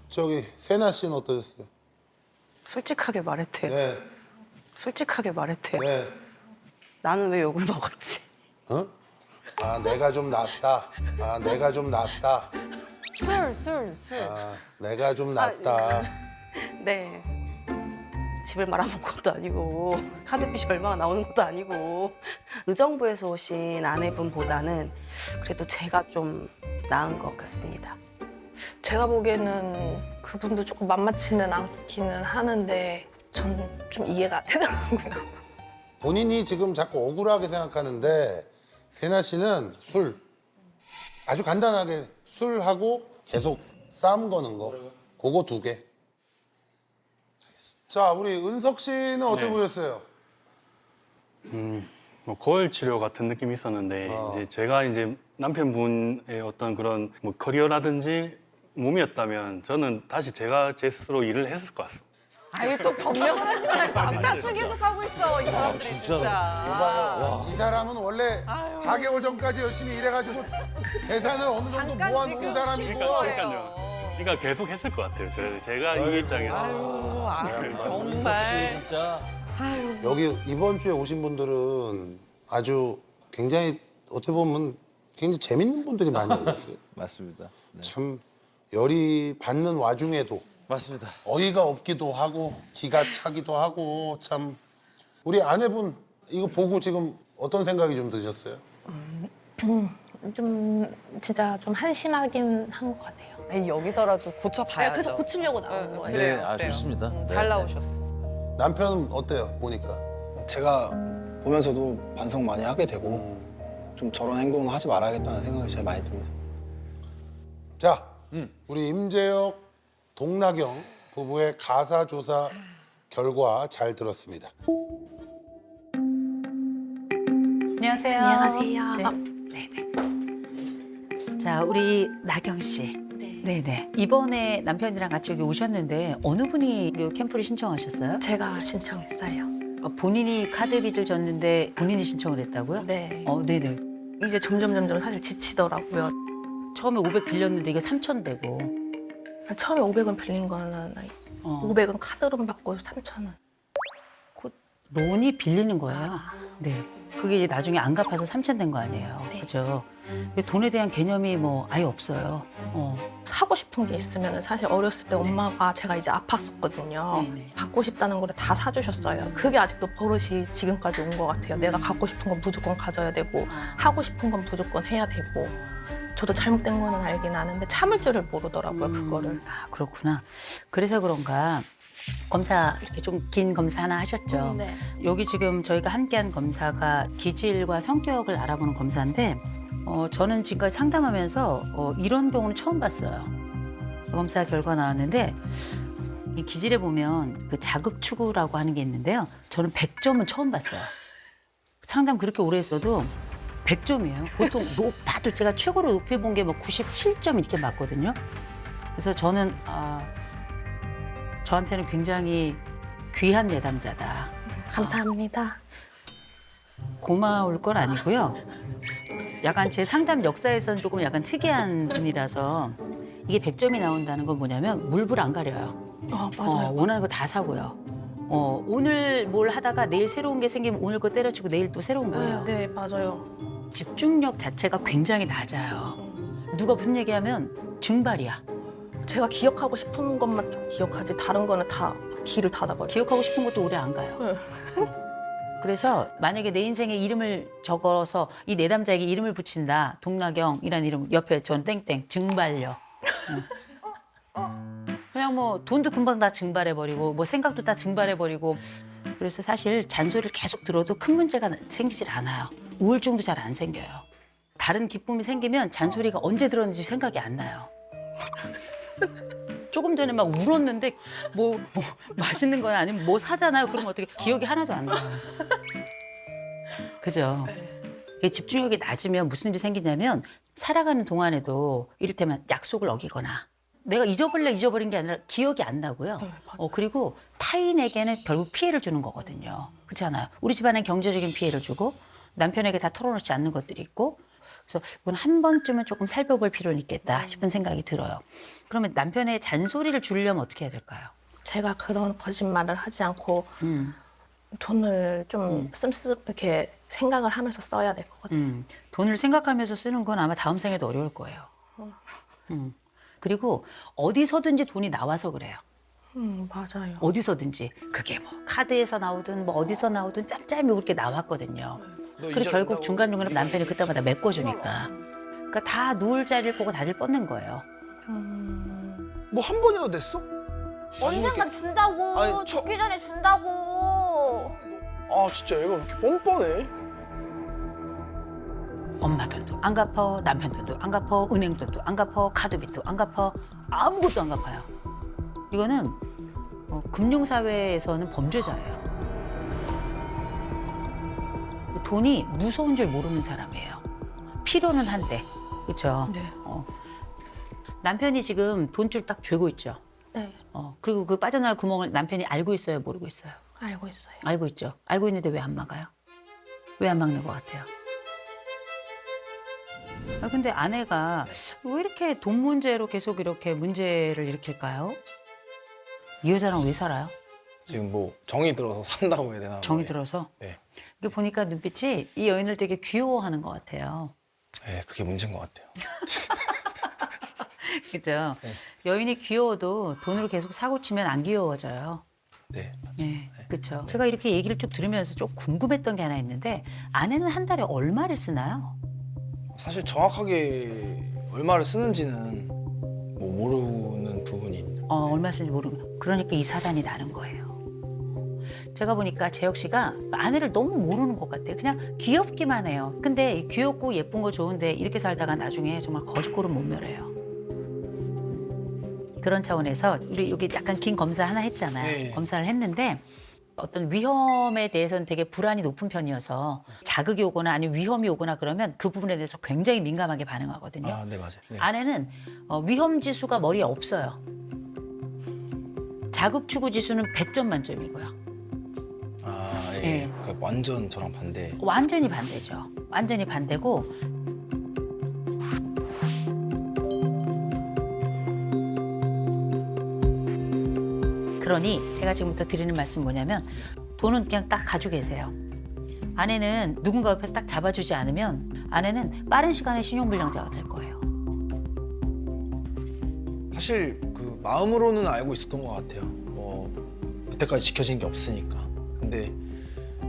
S4: 저기 세나 씨는 어떠셨어요?
S5: 솔직하게 말해도 돼.
S4: 네.
S5: 솔직하게 말해도 돼.
S4: 네.
S5: 나는 왜 욕을 먹었지?
S4: 어? 아, 내가 좀 낫다. 아, 내가 좀 낫다.
S9: 술.
S4: 아, 내가 좀 낫다.
S5: 네. 집을 말아먹은 것도 아니고 카드빚이 얼마가 나오는 것도 아니고 의정부에서 오신 아내분보다는 그래도 제가 좀 나은 것 같습니다.
S2: 제가 보기에는 그분도 조금 만만치는 않기는 하는데 전 좀 이해가 안 되더라고요.
S4: 본인이 지금 자꾸 억울하게 생각하는데 세나 씨는 술. 아주 간단하게 술하고 계속 싸움 거는 거. 그거 2개. 자, 우리 은석 씨는 어떻게
S10: 네.
S4: 보셨어요?
S10: 뭐 거울 치료 같은 느낌이 있었는데 이제 제가 이제 남편분의 어떤 그런 뭐 커리어라든지 몸이었다면 저는 다시 제가 제 스스로 일을 했을 것 같습니다.
S9: 아유 또 변명을 하지 말고 밤낮술 계속 하고 있어 이 사람들이 진짜.
S4: 이 사람은 원래 4개월 전까지 열심히 일해가지고 재산을 어느 정도
S9: 잠깐
S4: 모아놓은
S9: 지금
S4: 사람이고
S9: 쉰 거예요.
S10: 그러니까 계속 했을 것 같아요. 제가 이 입장에서.
S9: 정말.
S3: 진짜.
S4: 여기 이번 주에 오신 분들은 아주 굉장히 어떻게 보면 굉장히 재밌는 분들이 많이 오셨어요.
S3: 맞습니다. 네.
S4: 참 열이 받는 와중에도
S3: 맞습니다.
S4: 어이가 없기도 하고 기가 차기도 하고 참 우리 아내분 이거 보고 지금 어떤 생각이 좀 드셨어요?
S2: 좀 진짜 좀 한심하긴 한 것 같아요.
S9: 아니, 여기서라도 고쳐봐야죠.
S2: 그래서 고치려고 나온 거예요.
S9: 그래요,
S3: 네, 아,
S9: 그래요.
S3: 좋습니다. 네,
S9: 잘
S3: 네.
S9: 나오셨어.
S4: 남편은 어때요 보니까?
S1: 제가 보면서도 반성 많이 하게 되고 좀 저런 행동은 하지 말아야겠다는 생각이 제일 많이 듭니다.
S4: 자, 우리 임재혁, 동나경 부부의 가사 조사 결과 잘 들었습니다.
S12: 안녕하세요.
S5: 안녕하세요.
S12: 자, 우리 나경 씨. 네네. 이번에 남편이랑 같이 여기 오셨는데 어느 분이 이 캠프를 신청하셨어요?
S2: 제가 신청했어요.
S12: 본인이 카드 빚을 졌는데 본인이 신청을 했다고요?
S2: 네.
S12: 네네.
S2: 이제 점점 사실 지치더라고요.
S12: 처음에 500 빌렸는데 이게 3,000 되고.
S2: 처음에 500원 빌린 거는 500원 카드로 받고 3,000원.
S12: 론이 빌리는 거예요. 네. 그게 이제 나중에 안 갚아서 3,000 된 거 아니에요.
S2: 네.
S12: 그죠? 돈에 대한 개념이 뭐 아예 없어요.
S2: 사고 싶은 게 있으면 사실 어렸을 때 엄마가 제가 이제 아팠었거든요.
S12: 네네.
S2: 갖고 싶다는 거를 다 사주셨어요. 그게 아직도 버릇이 지금까지 온 것 같아요. 내가 갖고 싶은 건 무조건 가져야 되고 하고 싶은 건 무조건 해야 되고 저도 잘못된 거는 알긴 아는데 참을 줄을 모르더라고요, 그거를.
S12: 아, 그렇구나. 그래서 그런가 검사 이렇게 좀 긴 검사 하나 하셨죠?
S2: 네.
S12: 여기 지금 저희가 함께한 검사가 기질과 성격을 알아보는 검사인데 저는 지금까지 상담하면서 이런 경우는 처음 봤어요. 검사 결과 나왔는데 이 기질에 보면 그 자극 추구라고 하는 게 있는데요. 저는 100점은 처음 봤어요. 상담 그렇게 오래 했어도 100점이에요. 보통 높아도 제가 최고로 높이 본 게 뭐 97점 이렇게 맞거든요. 그래서 저는 저한테는 굉장히 귀한 내담자다.
S2: 감사합니다.
S12: 고마울 건 아니고요. 약간 제 상담 역사에서는 조금 약간 특이한 분이라서 이게 100점이 나온다는 건 뭐냐면 물불 안 가려요.
S2: 맞아요.
S12: 원하는 거 다 사고요. 오늘 뭘 하다가 내일 새로운 게 생기면 오늘 거 때려치고 내일 또 새로운 거예요.
S2: 네, 맞아요.
S12: 집중력 자체가 굉장히 낮아요. 누가 무슨 얘기하면 증발이야.
S2: 제가 기억하고 싶은 것만 딱 기억하지 다른 거는 다 길을 닫아버려요.
S12: 기억하고 싶은 것도 오래 안 가요.
S2: 네.
S12: 그래서 만약에 내 인생에 이름을 적어서 이 내담자에게 이름을 붙인다. 동나경이라는 이름 옆에 전 땡땡 증발력. 그냥 뭐 돈도 금방 다 증발해버리고 뭐 생각도 다 증발해버리고 그래서 사실 잔소리를 계속 들어도 큰 문제가 생기질 않아요. 우울증도 잘 안 생겨요. 다른 기쁨이 생기면 잔소리가 언제 들었는지 생각이 안 나요. 조금 전에 막 울었는데 뭐 맛있는 거나 아니면 뭐 사잖아요. 그러면 어떻게 기억이 하나도 안 나요. 그죠? 이게 집중력이 낮으면 무슨 일이 생기냐면 살아가는 동안에도 이를테면 약속을 어기거나 내가 잊어버린 게 아니라 기억이 안 나고요. 그리고 타인에게는 결국 피해를 주는 거거든요. 그렇지 않아요? 우리 집안엔 경제적인 피해를 주고 남편에게 다 털어놓지 않는 것들이 있고 그래서 이건 한 번쯤은 조금 살펴볼 필요는 있겠다 싶은 생각이 들어요. 그러면 남편의 잔소리를 줄이려면 어떻게 해야 될까요?
S5: 제가 그런 거짓말을 하지 않고 돈을 좀 이렇게 생각을 하면서 써야 될 것 같아요.
S12: 돈을 생각하면서 쓰는 건 아마 다음 생에도 어려울 거예요. 그리고 어디서든지 돈이 나와서 그래요.
S5: 맞아요.
S12: 어디서든지. 그게 뭐 카드에서 나오든 뭐 어디서 나오든 짬짬이 그렇게 나왔거든요. 그리고 결국 중간중간에 남편이 그때마다 메꿔주니까. 그러니까 다 누울 자리를 보고 다들 뻗는 거예요.
S1: 뭐 한 번이라도 냈어?
S6: 언젠간 준다고.
S1: 아니,
S6: 죽기 전에 준다고.
S1: 아 진짜 얘가 왜 이렇게 뻔뻔해?
S12: 엄마 돈도 안 갚아, 남편 돈도 안 갚아, 은행 돈도 안 갚아, 카드빚도 안 갚아, 아무것도 안 갚아요. 이거는 금융사회에서는 범죄자예요. 돈이 무서운 줄 모르는 사람이에요. 필요는 한데, 그렇죠?
S5: 네.
S12: 남편이 지금 돈줄 딱 죄고 있죠.
S5: 네,
S12: 그리고 그 빠져나갈 구멍을 남편이 알고 있어요, 모르고 있어요?
S5: 알고 있어요.
S12: 알고 있죠. 알고 있는데 왜 안 막아요? 왜 안 막는 것 같아요? 근데 아내가 왜 이렇게 돈 문제로 계속 이렇게 문제를 일으킬까요? 이 여자랑 왜 살아요?
S1: 지금 뭐 정이 들어서 산다고 해야 되나?
S12: 정이 들어서?
S1: 네.
S12: 이게 보니까 눈빛이 이 여인을 되게 귀여워하는 것 같아요.
S1: 네, 그게 문제인 것 같아요.
S12: 그죠? 여인이 귀여워도 돈으로 계속 사고 치면 안 귀여워져요.
S1: 네.
S12: 네, 그렇죠. 제가 이렇게 얘기를 쭉 들으면서 좀 궁금했던 게 하나 있는데 아내는 한 달에 얼마를 쓰나요?
S1: 사실 정확하게 얼마를 쓰는지는 뭐 모르는 부분이 있는데.
S12: 얼마 쓰는지 모르고 그러니까 이 사단이 나는 거예요. 제가 보니까 재혁 씨가 아내를 너무 모르는 것 같아요. 그냥 귀엽기만 해요. 근데 귀엽고 예쁜 거 좋은데 이렇게 살다가 나중에 정말 거짓골은 못 멸해요. 그런 차원에서 우리 여기 약간 긴 검사 하나 했잖아요.
S1: 네.
S12: 검사를 했는데 어떤 위험에 대해서는 되게 불안이 높은 편이어서 자극이 오거나 아니면 위험이 오거나 그러면 그 부분에 대해서 굉장히 민감하게 반응하거든요.
S1: 아, 네, 맞아요. 네.
S12: 아내는 위험 지수가 머리에 없어요. 자극 추구 지수는 100점 만점이고요.
S1: 아, 예.
S12: 네.
S1: 그러니까 완전 저랑 반대.
S12: 완전히 반대죠. 완전히 반대고 그러니 제가 지금부터 드리는 말씀 뭐냐면 돈은 그냥 딱 가지고 계세요. 아내는 누군가 옆에서 딱 잡아주지 않으면 아내는 빠른 시간에 신용불량자가 될 거예요.
S1: 사실 그 마음으로는 알고 있었던 것 같아요. 뭐 여태까지 지켜진 게 없으니까. 근데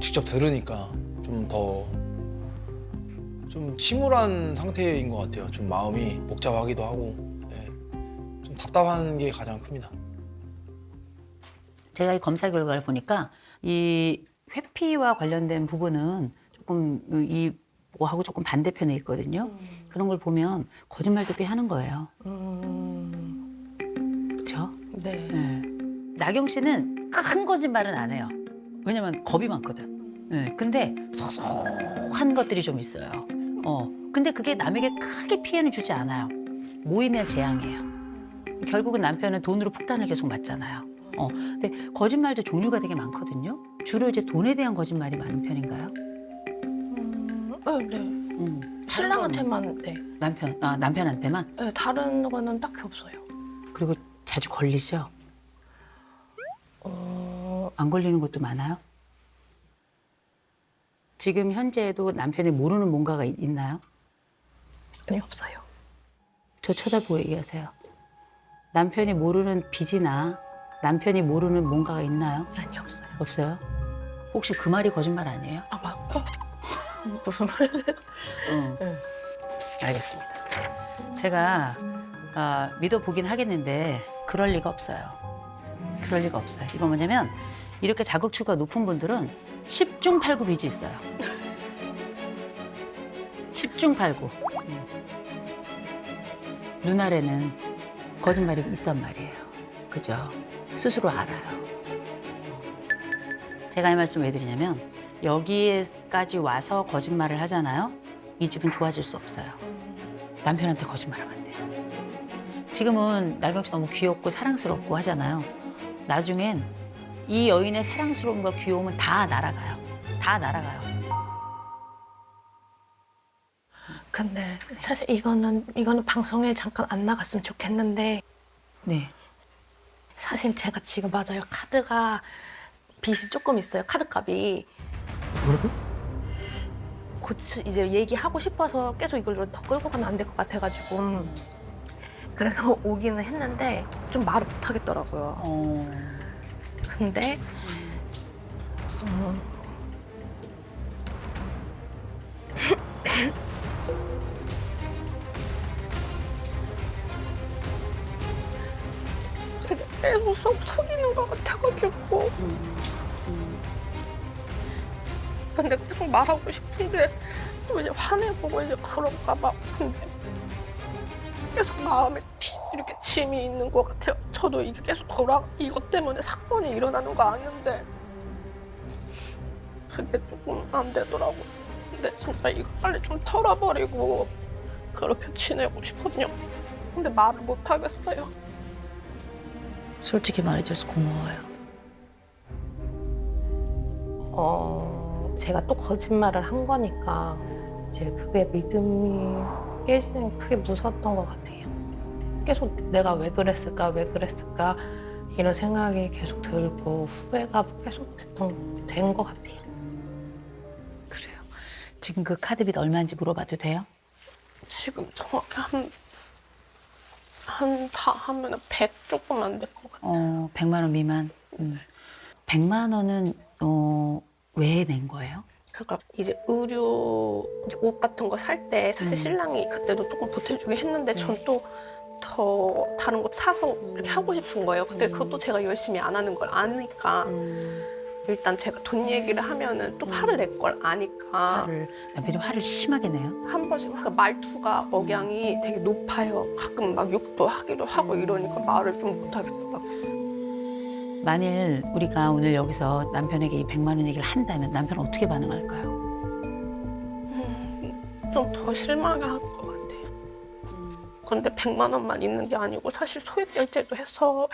S1: 직접 들으니까 좀 더 좀 침울한 상태인 것 같아요. 좀 마음이 복잡하기도 하고, 예. 좀 답답한 게 가장 큽니다.
S12: 제가 이 검사 결과를 보니까 이 회피와 관련된 부분은 조금 이 뭐하고 조금 반대편에 있거든요. 그런 걸 보면 거짓말도 꽤 하는 거예요. 그렇죠?
S5: 네.
S12: 네. 나경 씨는 큰 거짓말은 안 해요. 왜냐면 겁이 많거든. 네. 근데 소소한 것들이 좀 있어요. 근데 그게 남에게 크게 피해는 주지 않아요. 모이면 재앙이에요. 결국은 남편은 돈으로 폭탄을 계속 맞잖아요. 근데 거짓말도 종류가 되게 많거든요. 주로 이제 돈에 대한 거짓말이 많은 편인가요?
S5: 네. 신랑한테만, 네.
S12: 남편한테만?
S5: 네. 다른 거는 딱히 없어요.
S12: 그리고 자주 걸리죠? 안 걸리는 것도 많아요? 지금 현재도 남편이 모르는 뭔가가 있나요?
S5: 아니, 없어요.
S12: 저 쳐다보고 얘기하세요. 남편이 모르는 빚이나 남편이 모르는 뭔가가 있나요?
S5: 아니, 없어요.
S12: 없어요? 혹시 그 말이 거짓말 아니에요?
S5: 무슨 말이에요?
S12: 알겠습니다. 제가 믿어보긴 하겠는데 그럴 리가 없어요. 그럴 리가 없어요. 이거 뭐냐면 이렇게 자극추가 높은 분들은 10중 8구 빚이 있어요. 10중 8구. 눈알에는 거짓말이 있단 말이에요. 그죠? 스스로 알아요. 제가 이 말씀 왜 드리냐면 여기에까지 와서 거짓말을 하잖아요. 이 집은 좋아질 수 없어요. 남편한테 거짓말하면 안 돼요. 지금은 나경 씨 너무 귀엽고 사랑스럽고 하잖아요. 나중엔 이 여인의 사랑스러움과 귀여움은 다 날아가요. 다 날아가요.
S5: 근데 사실 이거는 방송에 잠깐 안 나갔으면 좋겠는데
S12: 네.
S5: 사실 제가 지금 맞아요. 카드가 빚이 조금 있어요. 카드값이.
S3: 뭐라고?
S5: 이제 얘기하고 싶어서 계속 이걸 더 끌고 가면 안 될 것 같아가지고 그래서 오기는 했는데 좀 말을 못 하겠더라고요. 근데 근데 계속 속이는 것 같아가지고 근데 계속 말하고 싶은데 또 이제 화내고 이제 그런가 봐. 근데 계속 마음에 이렇게 짐이 있는 것 같아요. 저도 이게 계속 이것 때문에 사건이 일어나는 거 아는데 그게 조금 안 되더라고. 근데 진짜 이거 빨리 좀 털어버리고 그렇게 지내고 싶거든요. 근데 말을 못 하겠어요.
S12: 솔직히 말해줘서 고마워요.
S5: 제가 또 거짓말을 한 거니까 이제 그게 믿음이 깨지는 게 크게 무서웠던 것 같아요. 계속 내가 왜 그랬을까 이런 생각이 계속 들고 후회가 계속 된 것 같아요.
S12: 그래요. 지금 그 카드빚 얼마인지 물어봐도 돼요?
S5: 지금 정확히 다 하면 100 조금 안 될 것 같아요.
S12: 100만 원 미만. 100만 원은 왜 낸 거예요?
S5: 그러니까 이제 의류 이제 옷 같은 거 살 때 사실 신랑이 그때도 조금 보태주긴 했는데 전 또 더 다른 거 사서 이렇게 하고 싶은 거예요. 근데 그것도 제가 열심히 안 하는 걸 아니까 일단 제가 돈 얘기를 하면은 또 화를 낼 걸 아니까
S12: 남편이 화를 심하게 내요?
S5: 한 번씩 말투가 억양이 되게 높아요. 가끔 막 욕도 하기도 하고 이러니까 말을 좀 못 하겠더라고요.
S12: 만일 우리가 오늘 여기서 남편에게 이 100만 원 얘기를 한다면 남편은 어떻게 반응할까요?
S5: 좀 더 실망해 할 것 같아요. 근데 100만 원만 있는 게 아니고 사실 소액 결제도 해서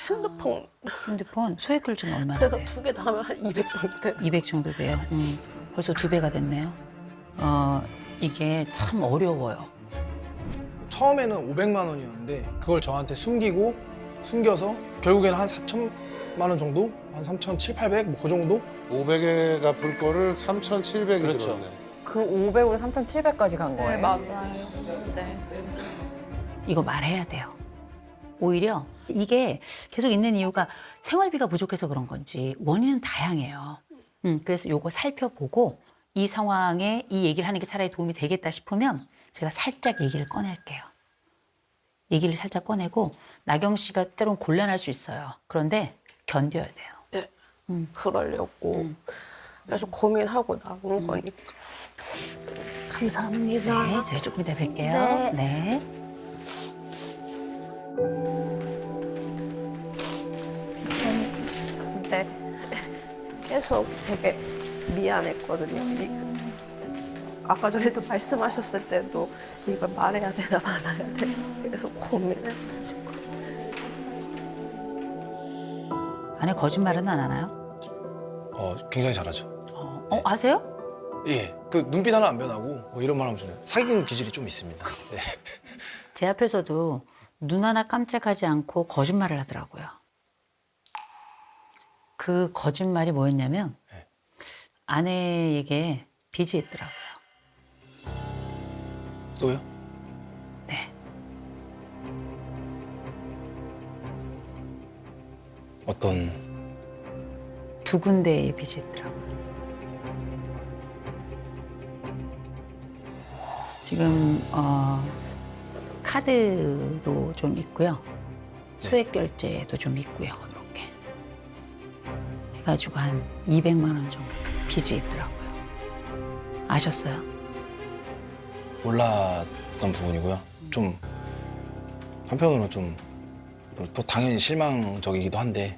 S12: 핸드폰 소액 결제는 얼마나
S5: 그래서
S12: 돼요?
S5: 2개 다 하면 한 200 정도 돼요.
S12: 200 정도 돼요. 벌써 2배가 됐네요. 이게 참 어려워요.
S1: 처음에는 500만 원이었는데 그걸 저한테 숨겨서 결국에는 한 4천만 원 정도? 한 3,700, 800? 뭐 그 정도?
S4: 500에 갚을 거를 3,700이
S10: 그렇죠.
S4: 들었네.
S9: 그 500으로 3,700까지 간 거예요?
S2: 네, 맞아요. 네.
S12: 이거 말해야 돼요. 오히려 이게 계속 있는 이유가 생활비가 부족해서 그런 건지 원인은 다양해요. 그래서 요거 살펴보고 이 상황에 이 얘기를 하는 게 차라리 도움이 되겠다 싶으면 제가 살짝 얘기를 꺼낼게요. 얘기를 살짝 꺼내고 나경 씨가 때론 곤란할 수 있어요. 그런데 견뎌야 돼요.
S5: 네, 그러려고 계속 고민하고 나온 거니까. 감사합니다.
S12: 네, 저희 조금 이따 뵐게요. 네.
S5: 근데 계속 되게 미안했거든요. 아까 전에도 말씀하셨을 때도 이걸 말해야 되나 말아야 되나 계속 고민해가지고.
S12: 아내 거짓말은 안 하나요?
S1: 굉장히 잘하죠.
S12: 아세요?
S1: 예, 그 눈빛 하나 안 변하고 뭐 이런 말 하면 저는 사기꾼 기질이 좀 있습니다. 네.
S12: 제 앞에서도 눈 하나 깜짝하지 않고 거짓말을 하더라고요. 그 거짓말이 뭐였냐면
S1: 네.
S12: 아내에게 빚이 있더라고요.
S1: 또요?
S12: 네.
S1: 어떤
S12: 2군데의 빚이 있더라고요. 지금 카드도 좀 있고요.
S1: 네.
S12: 소액 결제도 좀 있고요. 이렇게 해가지고 한 200만 원 정도 빚이 있더라고요. 아셨어요?
S1: 몰랐던 부분이고요. 좀 한편으로는 좀 또 당연히 실망적이기도 한데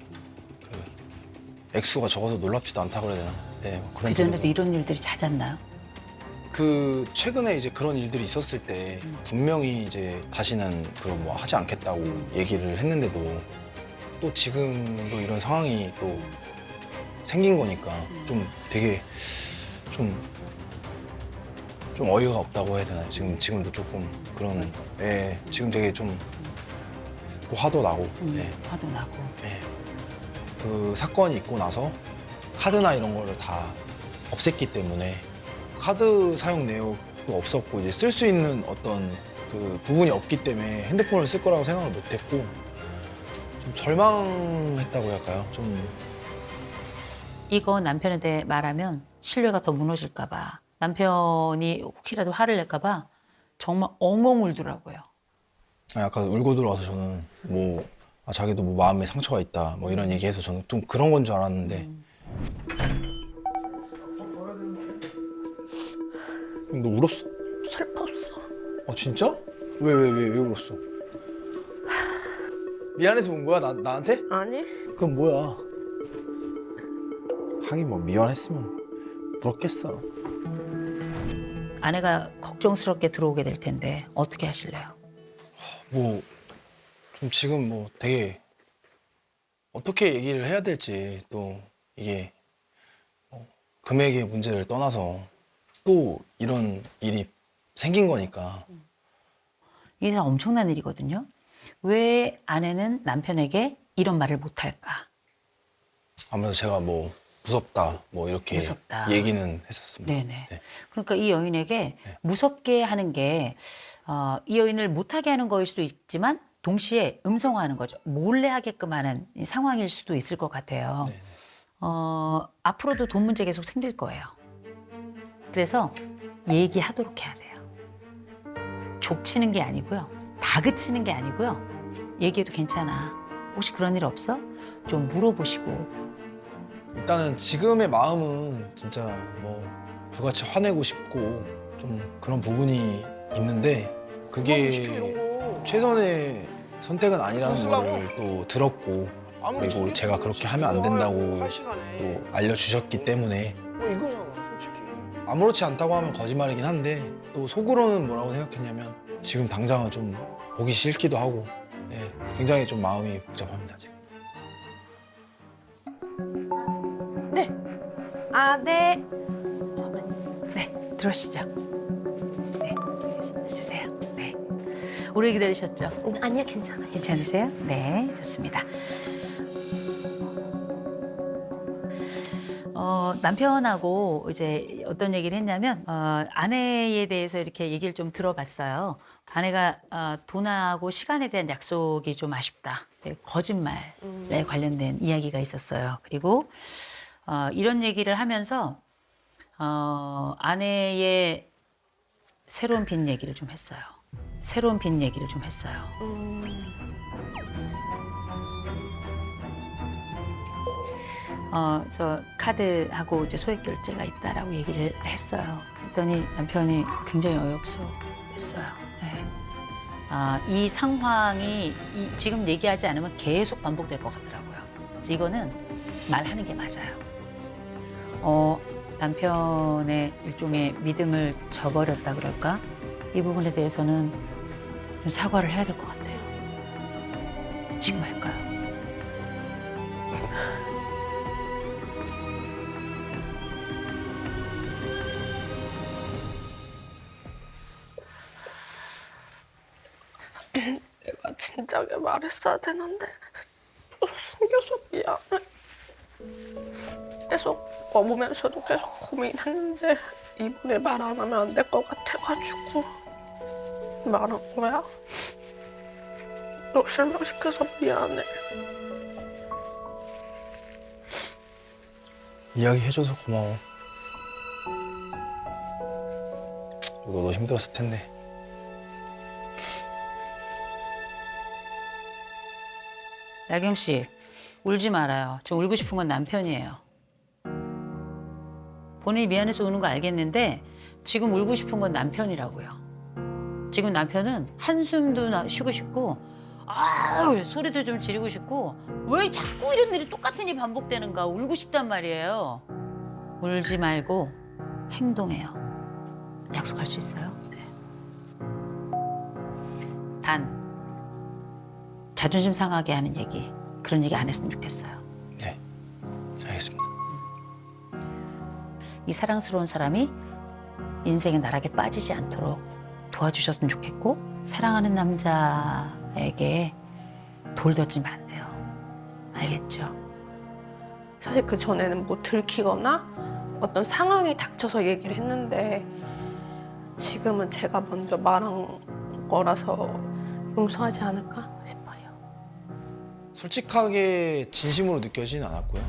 S1: 그 액수가 적어서 놀랍지도 않다 그래야 되나? 네, 뭐 그런
S12: 그전에도
S1: 부분도.
S12: 이런 일들이 잦았나요?
S1: 그 최근에 이제 그런 일들이 있었을 때 분명히 이제 다시는 그걸 뭐 하지 않겠다고 얘기를 했는데도 또 지금도 이런 상황이 또 생긴 거니까 좀 되게 좀 어이가 없다고 해야 되나요? 지금도 조금 그런 지금 되게 좀 또 화도 나고. 네.
S12: 화도 나고.
S1: 네. 그 사건이 있고 나서 카드나 이런 거를 다 없앴기 때문에 카드 사용 내역도 없었고 이제 쓸 수 있는 어떤 그 부분이 없기 때문에 핸드폰을 쓸 거라고 생각을 못했고 좀 절망했다고 할까요? 좀
S12: 이거 남편한테 말하면 신뢰가 더 무너질까 봐. 남편이 혹시라도 화를 낼까 봐 정말 엉엉 울더라고요.
S1: 약간 울고 들어와서 저는 뭐 자기도 뭐 마음에 상처가 있다 뭐 이런 얘기해서 저는 좀 그런 건 줄 알았는데 너 울었어?
S5: 슬펐어.
S1: 진짜? 왜 울었어? 미안해서 운 거야 나한테?
S5: 아니?
S1: 그럼 뭐야? 하긴 뭐 미안했으면 울었겠어.
S12: 아내가 걱정스럽게 들어오게 될 텐데 어떻게 하실래요?
S1: 뭐 좀 지금 뭐 되게 어떻게 얘기를 해야 될지 또 이게 금액의 문제를 떠나서 또 이런 일이 생긴 거니까
S12: 이게 다 엄청난 일이거든요. 왜 아내는 남편에게 이런 말을 못할까?
S1: 아무래도 제가 뭐 무섭다 뭐 이렇게
S12: 무섭다.
S1: 얘기는 했었습니다.
S12: 네네.
S1: 네.
S12: 그러니까 이 여인에게 무섭게 하는 게 이 여인을 못하게 하는 거일 수도 있지만 동시에 음성화하는 거죠. 몰래 하게끔 하는 상황일 수도 있을 것 같아요.
S1: 네네.
S12: 앞으로도 돈 문제 계속 생길 거예요. 그래서 얘기하도록 해야 돼요. 족치는 게 아니고요. 다그치는 게 아니고요. 얘기해도 괜찮아. 혹시 그런 일 없어? 좀 물어보시고.
S1: 일단은 지금의 마음은 진짜 뭐 불같이 화내고 싶고 좀 그런 부분이 있는데 그게 최선의 선택은 아니라는 걸 또 들었고 그리고 제가 그렇게 하면 안 된다고 또 알려주셨기 때문에 아무렇지 않다고 하면 거짓말이긴 한데 또 속으로는 뭐라고 생각했냐면 지금 당장은 좀 보기 싫기도 하고 굉장히 좀 마음이 복잡합니다 지금.
S12: 네. 네. 네, 들어오시죠. 네, 주세요. 네. 오래 기다리셨죠?
S5: 아니요, 괜찮아요.
S12: 괜찮으세요? 네, 좋습니다. 남편하고 이제 어떤 얘기를 했냐면 아내에 대해서 이렇게 얘기를 좀 들어봤어요. 아내가 돈하고 시간에 대한 약속이 좀 아쉽다. 거짓말에 관련된 이야기가 있었어요. 그리고 이런 얘기를 하면서 아내의 새로운 빚 얘기를 좀 했어요. 새로운 빚 얘기를 좀 했어요. 저 카드하고 이제 소액 결제가 있다라고 얘기를 했어요. 했더니 남편이 굉장히 어이없어 했어요. 네. 이 상황이 지금 얘기하지 않으면 계속 반복될 것 같더라고요. 그래서 이거는 말하는 게 맞아요. 남편의 일종의 믿음을 저버렸다 그럴까? 이 부분에 대해서는 좀 사과를 해야 될 것 같아요. 지금 할까요?
S5: 내가 진작에 말했어야 되는데 숨겨서 미안해. 계속 먹으면서도 계속 고민했는데 이번에 말 안 하면 안 될 것 같아가지고 말한 거야. 너 실망시켜서 미안해.
S1: 이야기해줘서 고마워. 너도 힘들었을 텐데.
S12: 나경 씨, 울지 말아요. 저 울고 싶은 건 남편이에요. 본인이 미안해서 우는 거 알겠는데 지금 울고 싶은 건 남편이라고요. 지금 남편은 한숨도 쉬고 싶고 소리도 좀 지르고 싶고 왜 자꾸 이런 일이 똑같은 일이 반복되는가 울고 싶단 말이에요. 울지 말고 행동해요. 약속할 수 있어요? 네. 단 자존심 상하게 하는 얘기 그런 얘기 안 했으면 좋겠어요.
S1: 네, 알겠습니다.
S12: 이 사랑스러운 사람이 인생의 나락에 빠지지 않도록 도와주셨으면 좋겠고 사랑하는 남자에게 돌 던지면 안 돼요. 알겠죠?
S2: 사실 그 전에는 뭐 들키거나 어떤 상황이 닥쳐서 얘기를 했는데 지금은 제가 먼저 말한 거라서 용서하지 않을까 싶어요.
S1: 솔직하게 진심으로 느껴지진 않았고요.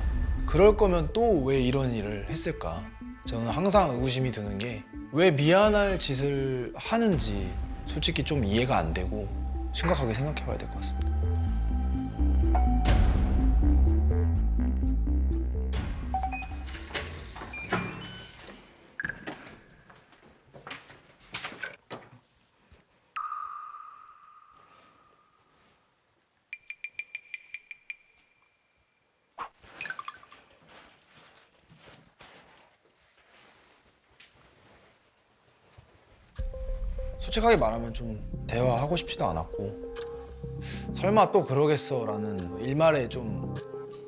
S1: 그럴 거면 또 왜 이런 일을 했을까? 저는 항상 의구심이 드는 게 왜 미안할 짓을 하는지 솔직히 좀 이해가 안 되고 심각하게 생각해 봐야 될 것 같습니다. 솔직하게 말하면 좀 대화하고 싶지도 않았고 설마 또 그러겠어라는 일말의 좀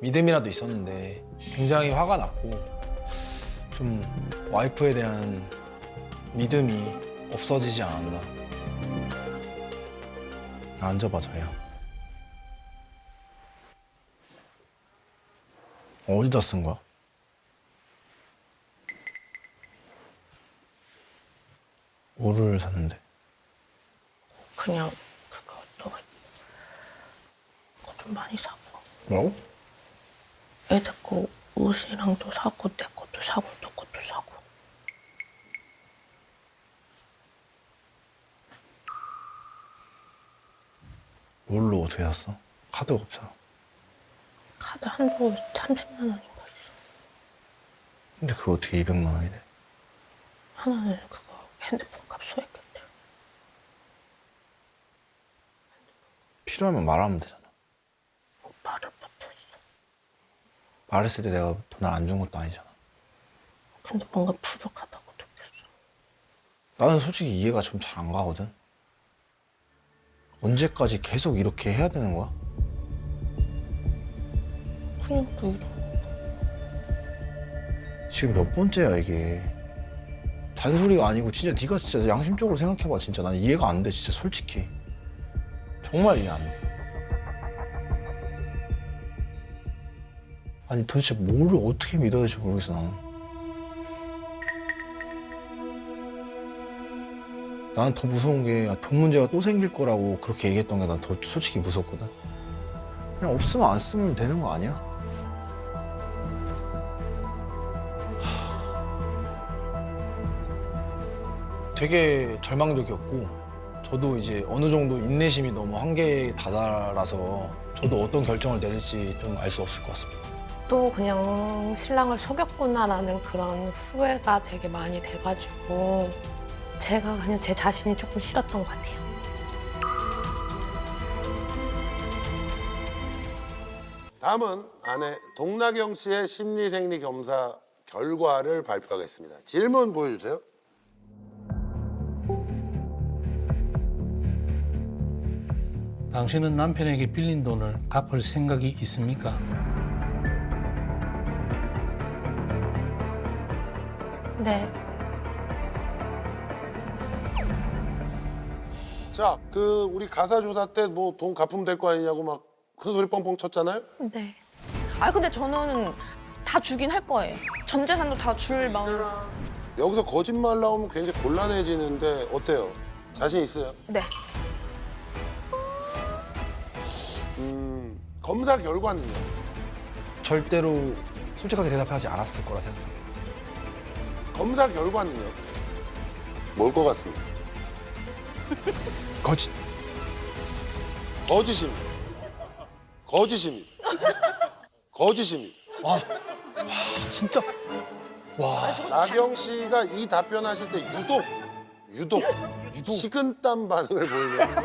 S1: 믿음이라도 있었는데 굉장히 화가 났고 좀 와이프에 대한 믿음이 없어지지 않았나. 앉아봐, 자기야. 어디다 쓴 거야? 뭐를 샀는데?
S2: 그냥 그거 너가 그거 좀 많이 사고
S1: 뭐라고?
S2: 애들 거 옷이랑도 사고 내 것도 사고 너 것도 사고.
S1: 뭘로 어떻게 샀어? 카드가 없잖아.
S2: 카드 한도 30만 원인가 있어.
S1: 근데 그거 어떻게 200만 원이래?
S2: 하나는 그거 핸드폰 값 소액했대.
S1: 필요하면 말하면 되잖아.
S2: 말을 못했어.
S1: 말했을 때 내가 돈을 안 준 것도 아니잖아.
S2: 근데 뭔가 부족하다고 느꼈어.
S1: 나는 솔직히 이해가 좀 잘 안 가거든. 언제까지 계속 이렇게 해야 되는 거야?
S2: 그냥 또 이런.
S1: 지금 몇 번째야 이게. 잔소리가 아니고 진짜 네가 진짜 양심적으로 생각해봐. 진짜 난 이해가 안 돼. 진짜 솔직히. 정말 이해 안 돼. 아니 도대체 뭐를 어떻게 믿어야 될지 모르겠어 나는. 나는 더 무서운 게 돈 문제가 또 생길 거라고 그렇게 얘기했던 게 난 더 솔직히 무섭거든. 그냥 없으면 안 쓰면 되는 거 아니야? 되게 절망적이었고 저도 이제 어느 정도 인내심이 너무 한계에 다다라서 저도 어떤 결정을 내릴지 좀 알 수 없을 것 같습니다.
S2: 또 그냥 신랑을 속였구나라는 그런 후회가 되게 많이 돼가지고 제가 그냥 제 자신이 조금 싫었던 것 같아요.
S4: 다음은 아내 동나경 씨의 심리생리 검사 결과를 발표하겠습니다. 질문 보여주세요.
S13: 당신은 남편에게 빌린 돈을 갚을 생각이 있습니까?
S2: 네.
S4: 자, 그 우리 가사 조사 때 뭐 돈 갚으면 될 거 아니냐고 막 큰 소리 뻥뻥 쳤잖아요.
S2: 네. 아 근데 저는 다 주긴 할 거예요. 전 재산도 다 줄 마음.
S4: 여기서 거짓말 나오면 굉장히 곤란해지는데 어때요? 자신 있어요?
S2: 네.
S4: 검사 결과는요?
S1: 절대로 솔직하게 대답하지 않았을 거라 생각합니다.
S4: 검사 결과는요? 뭘 것 같습니까?
S1: 거짓.
S4: 거짓입니다. 거짓입니다. 거짓입니다.
S1: 진짜. 와.
S4: 나경 씨가 이 답변하실 때 유독 식은땀 반응을 보이면서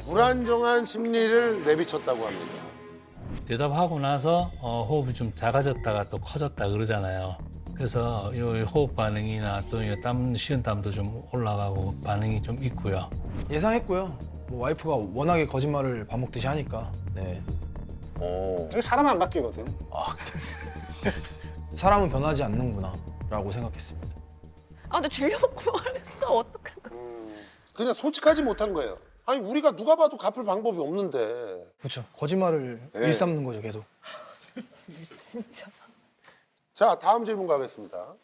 S4: 불안정한 심리를 내비쳤다고 합니다.
S13: 대답하고 나서 호흡이 좀 작아졌다가 또 커졌다 그러잖아요. 그래서 이 호흡 반응이나 또 땀, 식은땀도 좀 올라가고 반응이 좀 있고요.
S1: 예상했고요. 뭐 와이프가 워낙에 거짓말을 밥 먹듯이 하니까. 네.
S8: 사람 안 바뀌거든.
S1: 사람은 변하지 않는구나라고 생각했습니다.
S2: 아 근데 주려고 했어 어떡해.
S4: 그냥 솔직하지 못한 거예요. 아니 우리가 누가 봐도 갚을 방법이 없는데.
S1: 그렇죠. 거짓말을
S4: 네.
S1: 일삼는 거죠, 계속.
S9: 진짜.
S4: 자, 다음 질문 가겠습니다.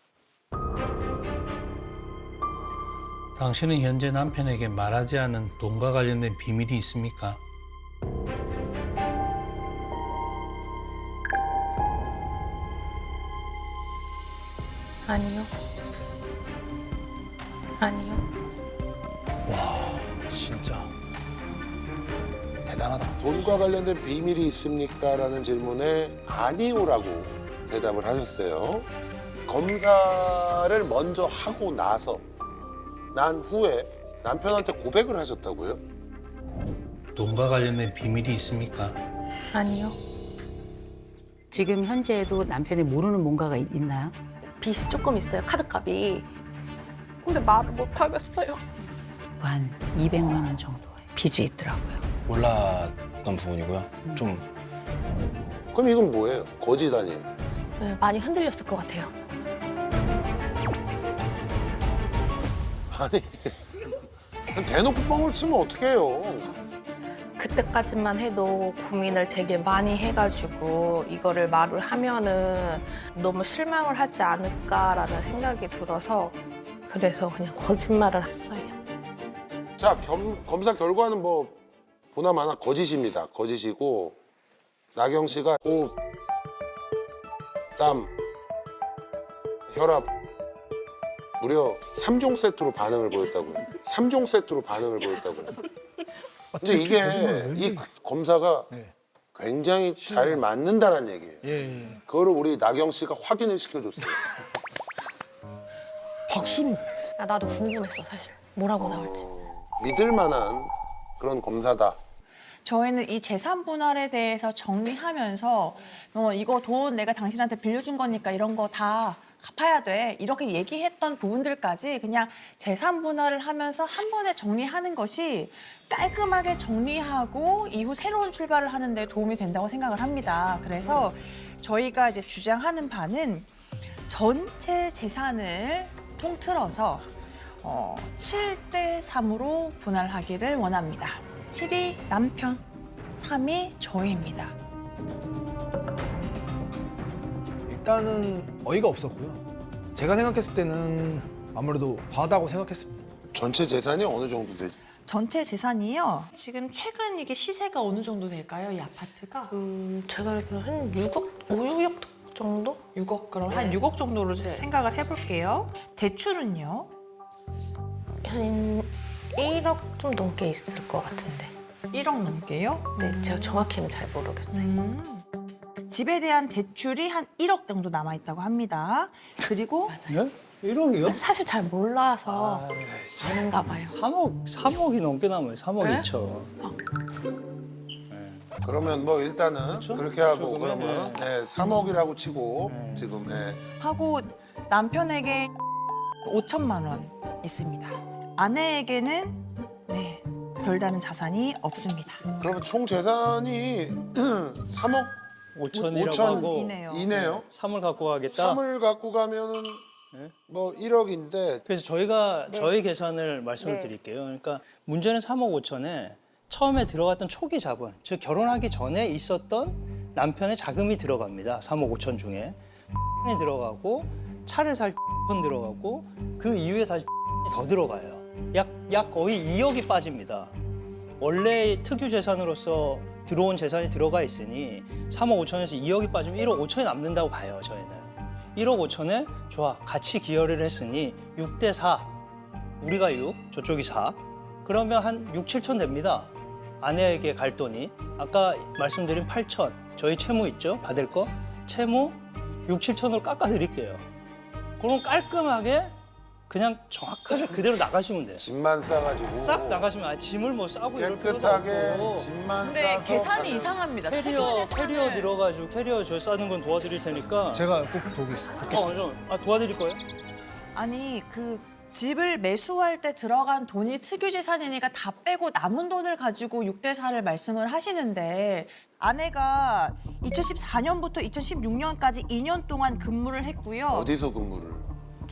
S13: 당신은 현재 남편에게 말하지 않은 돈과 관련된 비밀이 있습니까?
S2: 아니요. 아니요.
S1: 진짜 대단하다.
S4: 돈과 관련된 비밀이 있습니까? 라는 질문에 아니오라고 대답을 하셨어요. 검사를 먼저 하고 나서 난 후에 남편한테 고백을 하셨다고요?
S13: 돈과 관련된 비밀이 있습니까?
S2: 아니요.
S12: 지금 현재도 남편이 모르는 뭔가가 있나요?
S2: 빚이 조금 있어요. 카드값이. 근데 말을 못 하겠어요.
S12: 한 200만 원 정도의 빚이 있더라고요.
S1: 몰랐던 부분이고요. 좀
S4: 그럼 이건 뭐예요? 거짓 아니에요?
S2: 네, 많이 흔들렸을 것 같아요.
S4: 아니 대놓고 뻥을 치면 어떡해요?
S2: 그때까지만 해도 고민을 되게 많이 해가지고 이거를 말을 하면은 너무 실망을 하지 않을까라는 생각이 들어서 그래서 그냥 거짓말을 했어요.
S4: 자, 검사 결과는 뭐 보나마나 거짓입니다. 거짓이고 나경 씨가 호흡, 땀, 혈압 무려 3종 세트로 반응을 보였다고요. 3종 세트로 반응을 보였다고요. 근데 이게 이 검사가 굉장히 잘 맞는다는 얘기예요.
S1: 예.
S4: 그거를 우리 나경 씨가 확인을 시켜줬어요.
S1: 박수로.
S2: 나도 궁금했어 사실. 뭐라고 나올지.
S4: 믿을 만한 그런 검사다.
S7: 저희는 이 재산 분할에 대해서 정리하면서 이거 돈 내가 당신한테 빌려준 거니까 이런 거 다 갚아야 돼. 이렇게 얘기했던 부분들까지 그냥 재산 분할을 하면서 한 번에 정리하는 것이 깔끔하게 정리하고 이후 새로운 출발을 하는 데 도움이 된다고 생각을 합니다. 그래서 저희가 이제 주장하는 바는 전체 재산을 통틀어서 7대 3으로 분할하기를 원합니다. 7이 남편, 3이 저희입니다.
S1: 일단은 어이가 없었고요. 제가 생각했을 때는 아무래도 과하다고 생각했습니다.
S4: 전체 재산이 어느 정도 되죠?
S7: 전체 재산이요. 지금 최근 이게 시세가 어느 정도 될까요? 이 아파트가?
S2: 제가 알기로는 한 6억, 5억 정도?
S7: 6억 그럼
S2: 네.
S7: 한 6억 정도로 생각을 해볼게요. 대출은요?
S2: 한 1억 좀 넘게 있을 것 같은데.
S7: 1억 넘게요?
S2: 네, 제가 정확히는 잘 모르겠어요.
S7: 집에 대한 대출이 한 1억 정도 남아 있다고 합니다. 그리고
S3: 네? 1억이요?
S2: 사실 잘 몰라서 아는가 봐요.
S3: 3억이 넘게 남아요. 3억
S2: 네?
S3: 2천.
S4: 그러면 뭐 일단은 그렇게 하고
S3: 그렇죠.
S4: 그러면 3억이라고 치고 지금
S7: 하고 남편에게 5천만 원 있습니다. 아내에게는 네, 별다른 자산이 없습니다.
S4: 그러면 총 재산이 3억
S3: 5천이라고
S4: 5천
S3: 하고
S4: 이네요.
S3: 3을 갖고 가겠다.
S4: 3을 갖고 가면은
S3: 네.
S4: 뭐 1억인데
S3: 그래서 저희가 저희 계산을 말씀을
S2: 네.
S3: 드릴게요. 그러니까 문제는 3억 5천에 처음에 들어갔던 초기 자본, 즉 결혼하기 전에 있었던 남편의 자금이 들어갑니다. 3억 5천 중에 이 들어가고 차를 살 돈 들어가고 그 이후에 다시 더 들어가요. 약 거의 2억이 빠집니다. 원래 특유 재산으로서 들어온 재산이 들어가 있으니 3억 5천에서 2억이 빠지면 1억 5천이 남는다고 봐요, 저희는. 1억 5천에 좋아, 같이 기여를 했으니 6대 4. 우리가 6, 저쪽이 4. 그러면 한 6, 7천 됩니다. 아내에게 갈 돈이. 아까 말씀드린 8천. 저희 채무 있죠? 받을 거. 채무 6, 7천으로 깎아드릴게요. 그럼 깔끔하게 그냥 정확하게 그대로 나가시면 돼요.
S4: 짐만 싸가지고
S3: 싹 나가시면 짐을 뭐 싸고 이럴 필요도
S4: 깨끗하게
S3: 없고.
S4: 짐만
S7: 근데
S4: 싸서
S7: 계산이
S4: 가면
S7: 이상합니다.
S3: 캐리어 들어가지고 캐리어 저 싸는 건 도와드릴 테니까.
S1: 제가 꼭 도겠습니다.
S3: 도와드릴 거예요?
S7: 아니 그 집을 매수할 때 들어간 돈이 특유 재산이니까 다 빼고 남은 돈을 가지고 6대 4를 말씀을 하시는데 아내가 2014년부터 2016년까지 2년 동안 근무를 했고요.
S4: 어디서 근무를?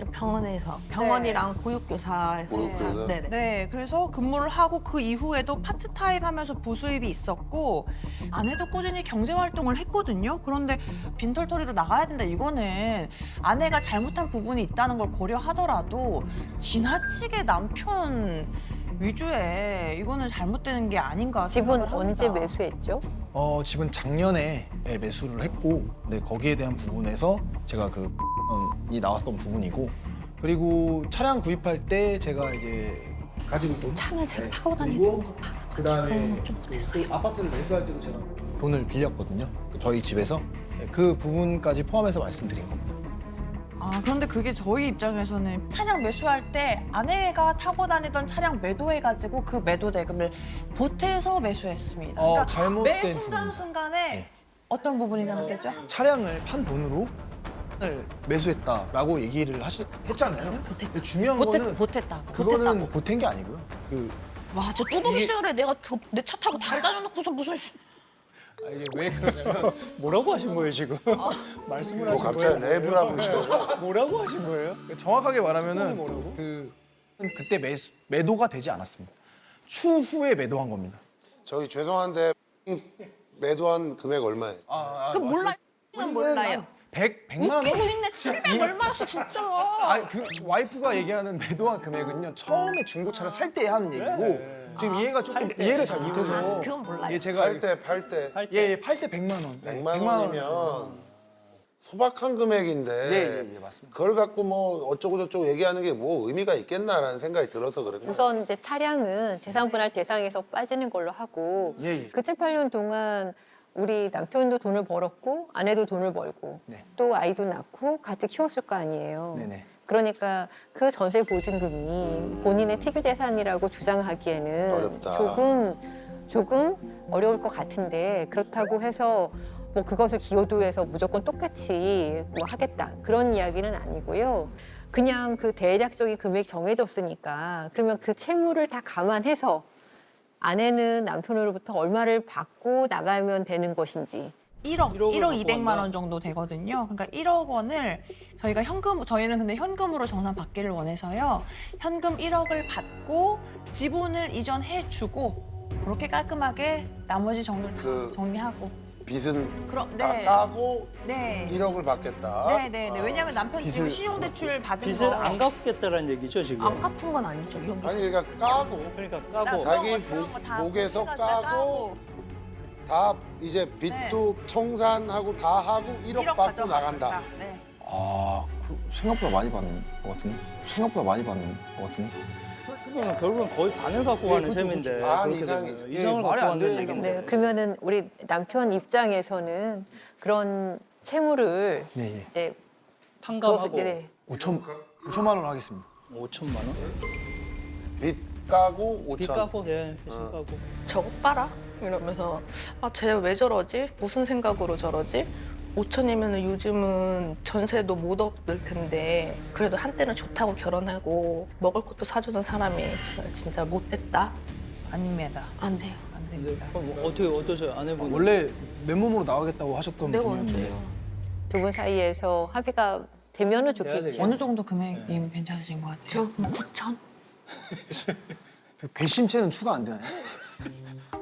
S2: 병원이랑 보육교사에서
S4: 보육교사?
S2: 네네.
S7: 네, 그래서 근무를 하고 그 이후에도 파트타임 하면서 부수입이 있었고 아내도 꾸준히 경제 활동을 했거든요. 그런데 빈털터리로 나가야 된다. 이거는 아내가 잘못한 부분이 있다는 걸 고려하더라도 지나치게 남편 위주에 이거는 잘못되는 게 아닌가
S2: 집은
S7: 생각을 합니다.
S2: 언제 매수했죠?
S1: 집은 작년에 매수를 했고, 네, 거기에 대한 부분에서 제가 이 나왔던 부분이고, 그리고 차량 구입할 때 제가 이제 가지고 있던
S2: 차는 제가 타고 다니는 거
S1: 그다음에 그 아파트를 매수할 때도 제가 돈을 빌렸거든요. 저희 집에서. 네, 그 부분까지 포함해서 말씀드린 겁니다.
S7: 아, 그런데 그게 저희 입장에서는 차량 매수할 때 아내가 타고 다니던 차량 매도해가지고 그 매도 대금을 보태서 매수했습니다. 그러니까
S1: 잘못된
S7: 매 순간순간에 어떤 부분이 잘못됐죠?
S1: 차량을 판 돈으로 매수했다라고 얘기를 했잖아요. 근데 중요한 거는
S7: 보탰다.
S1: 그거는 보탠 게 아니고요.
S2: 와, 저 뚜벅이 시절에 내가 내 차 타고 잘 다녀놓고서 무슨
S1: 이게 왜 그러냐면
S3: 뭐라고 하신 거예요 지금? 말씀을
S4: 뭐
S3: 하신
S4: 갑자기
S3: 거예요?
S4: 랩을 하고 있어.
S3: 뭐라고 하신 거예요?
S1: 정확하게 말하면은 그때 매도가 되지 않았습니다. 추후에 매도한 겁니다.
S4: 저기 죄송한데 매도한 금액 얼마예요?
S2: 그 몰라요. 몰라요.
S1: 100만 원.
S2: 웃기고 있네. 700 얼마였어 진짜.
S1: 와이프가 얘기하는 매도한 금액은요. 처음에 중고차를 살 때 하는 얘기고 지금 이해가 조금 이해를 잘 못해서
S2: 그건 몰라요.
S1: 예, 제가
S4: 팔 때
S1: 팔 때 100만 원.
S4: 100만 원이면 소박한 금액인데
S1: 예, 맞습니다.
S4: 그걸 갖고 뭐 어쩌고 저쩌고 얘기하는 게 뭐 의미가 있겠나라는 생각이 들어서 그런 거예요.
S14: 우선 이제 차량은 재산분할 대상에서 빠지는 걸로 하고
S1: 예.
S14: 그 7, 8년 동안 우리 남편도 돈을 벌었고 아내도 돈을 벌고
S1: 네.
S14: 또 아이도 낳고 같이 키웠을 거 아니에요.
S1: 네네.
S14: 그러니까 그 전세 보증금이 본인의 특유 재산이라고 주장하기에는
S4: 어렵다.
S14: 조금 어려울 것 같은데 그렇다고 해서 뭐 그것을 기여도해서 무조건 똑같이 뭐 하겠다 그런 이야기는 아니고요. 그냥 그 대략적인 금액이 정해졌으니까 그러면 그 채무를 다 감안해서 아내는 남편으로부터 얼마를 받고 나가면 되는 것인지
S7: 1억 200만
S3: 갖고
S7: 원 정도 되거든요. 그러니까 1억 원을 저희가 저희는 근데 현금으로 정산받기를 원해서요. 현금 1억을 받고 지분을 이전해 주고 그렇게 깔끔하게 나머지 정도를 다 정리하고
S4: 빚은 다
S7: 네.
S4: 까고
S7: 네.
S4: 1억을 받겠다.
S7: 네. 왜냐하면 남편 지금 신용대출 받은
S3: 빚을
S7: 거
S3: 안 갚겠다라는 얘기죠 지금?
S2: 안 갚은 건 아니죠.
S4: 아니 그러니까 까고
S3: 그러니까 까고
S4: 자기
S7: 그런 거다
S4: 목에서
S7: 해가지고
S4: 까고 다 이제 빚도 청산하고 다 하고 1억 받고
S7: 가져가겠다.
S4: 나간다.
S7: 네.
S1: 생각보다 많이 받는 것 같은데.
S3: 그러면 결국은 거의 반을 갖고 가는 셈인데
S4: 반
S3: 그렇게
S4: 이상이.
S3: 되면 이상을
S1: 말이
S3: 갖고
S1: 안
S3: 간다는
S1: 되는
S3: 얘기인데
S14: 네, 그러면은 우리 남편 입장에서는 그런 채무를
S1: 네.
S14: 이제
S3: 탕감하고
S14: 네.
S1: 5천만 원 하겠습니다.
S3: 5천만 원?
S4: 빚 까고 5천.
S3: 빚 갚고 빚 갚고
S2: 저거 봐라 이러면서 쟤 왜 저러지? 무슨 생각으로 저러지? 5천이면 요즘은 전세도 못 얻을 텐데 그래도 한때는 좋다고 결혼하고 먹을 것도 사주는 사람이 진짜 못됐다?
S7: 아닙니다.
S2: 안 돼요.
S7: 안 됩니다.
S3: 그럼 어떠세요 아내분?
S1: 원래 맨몸으로 나가겠다고 하셨던
S2: 내가
S1: 분이었는데
S2: 언제요?
S14: 두 분 사이에서 합의가 되면은 좋겠지.
S7: 어느 정도 금액이면 괜찮으신 것 같아요.
S2: 저 9천?
S1: 괘씸죄는 추가 안 되나요?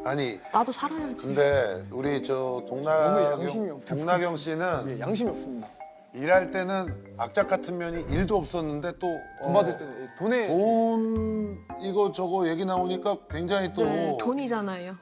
S4: 아니
S2: 나도 살아야지.
S4: 근데 우리 저 동나경 씨는
S1: 양심이 없습니다.
S4: 일할 때는 악착 같은 면이 일도 없었는데 또
S1: 돈 받을 때는 돈에
S4: 돈 이거 저거 얘기 나오니까 굉장히 또
S2: 돈이잖아요.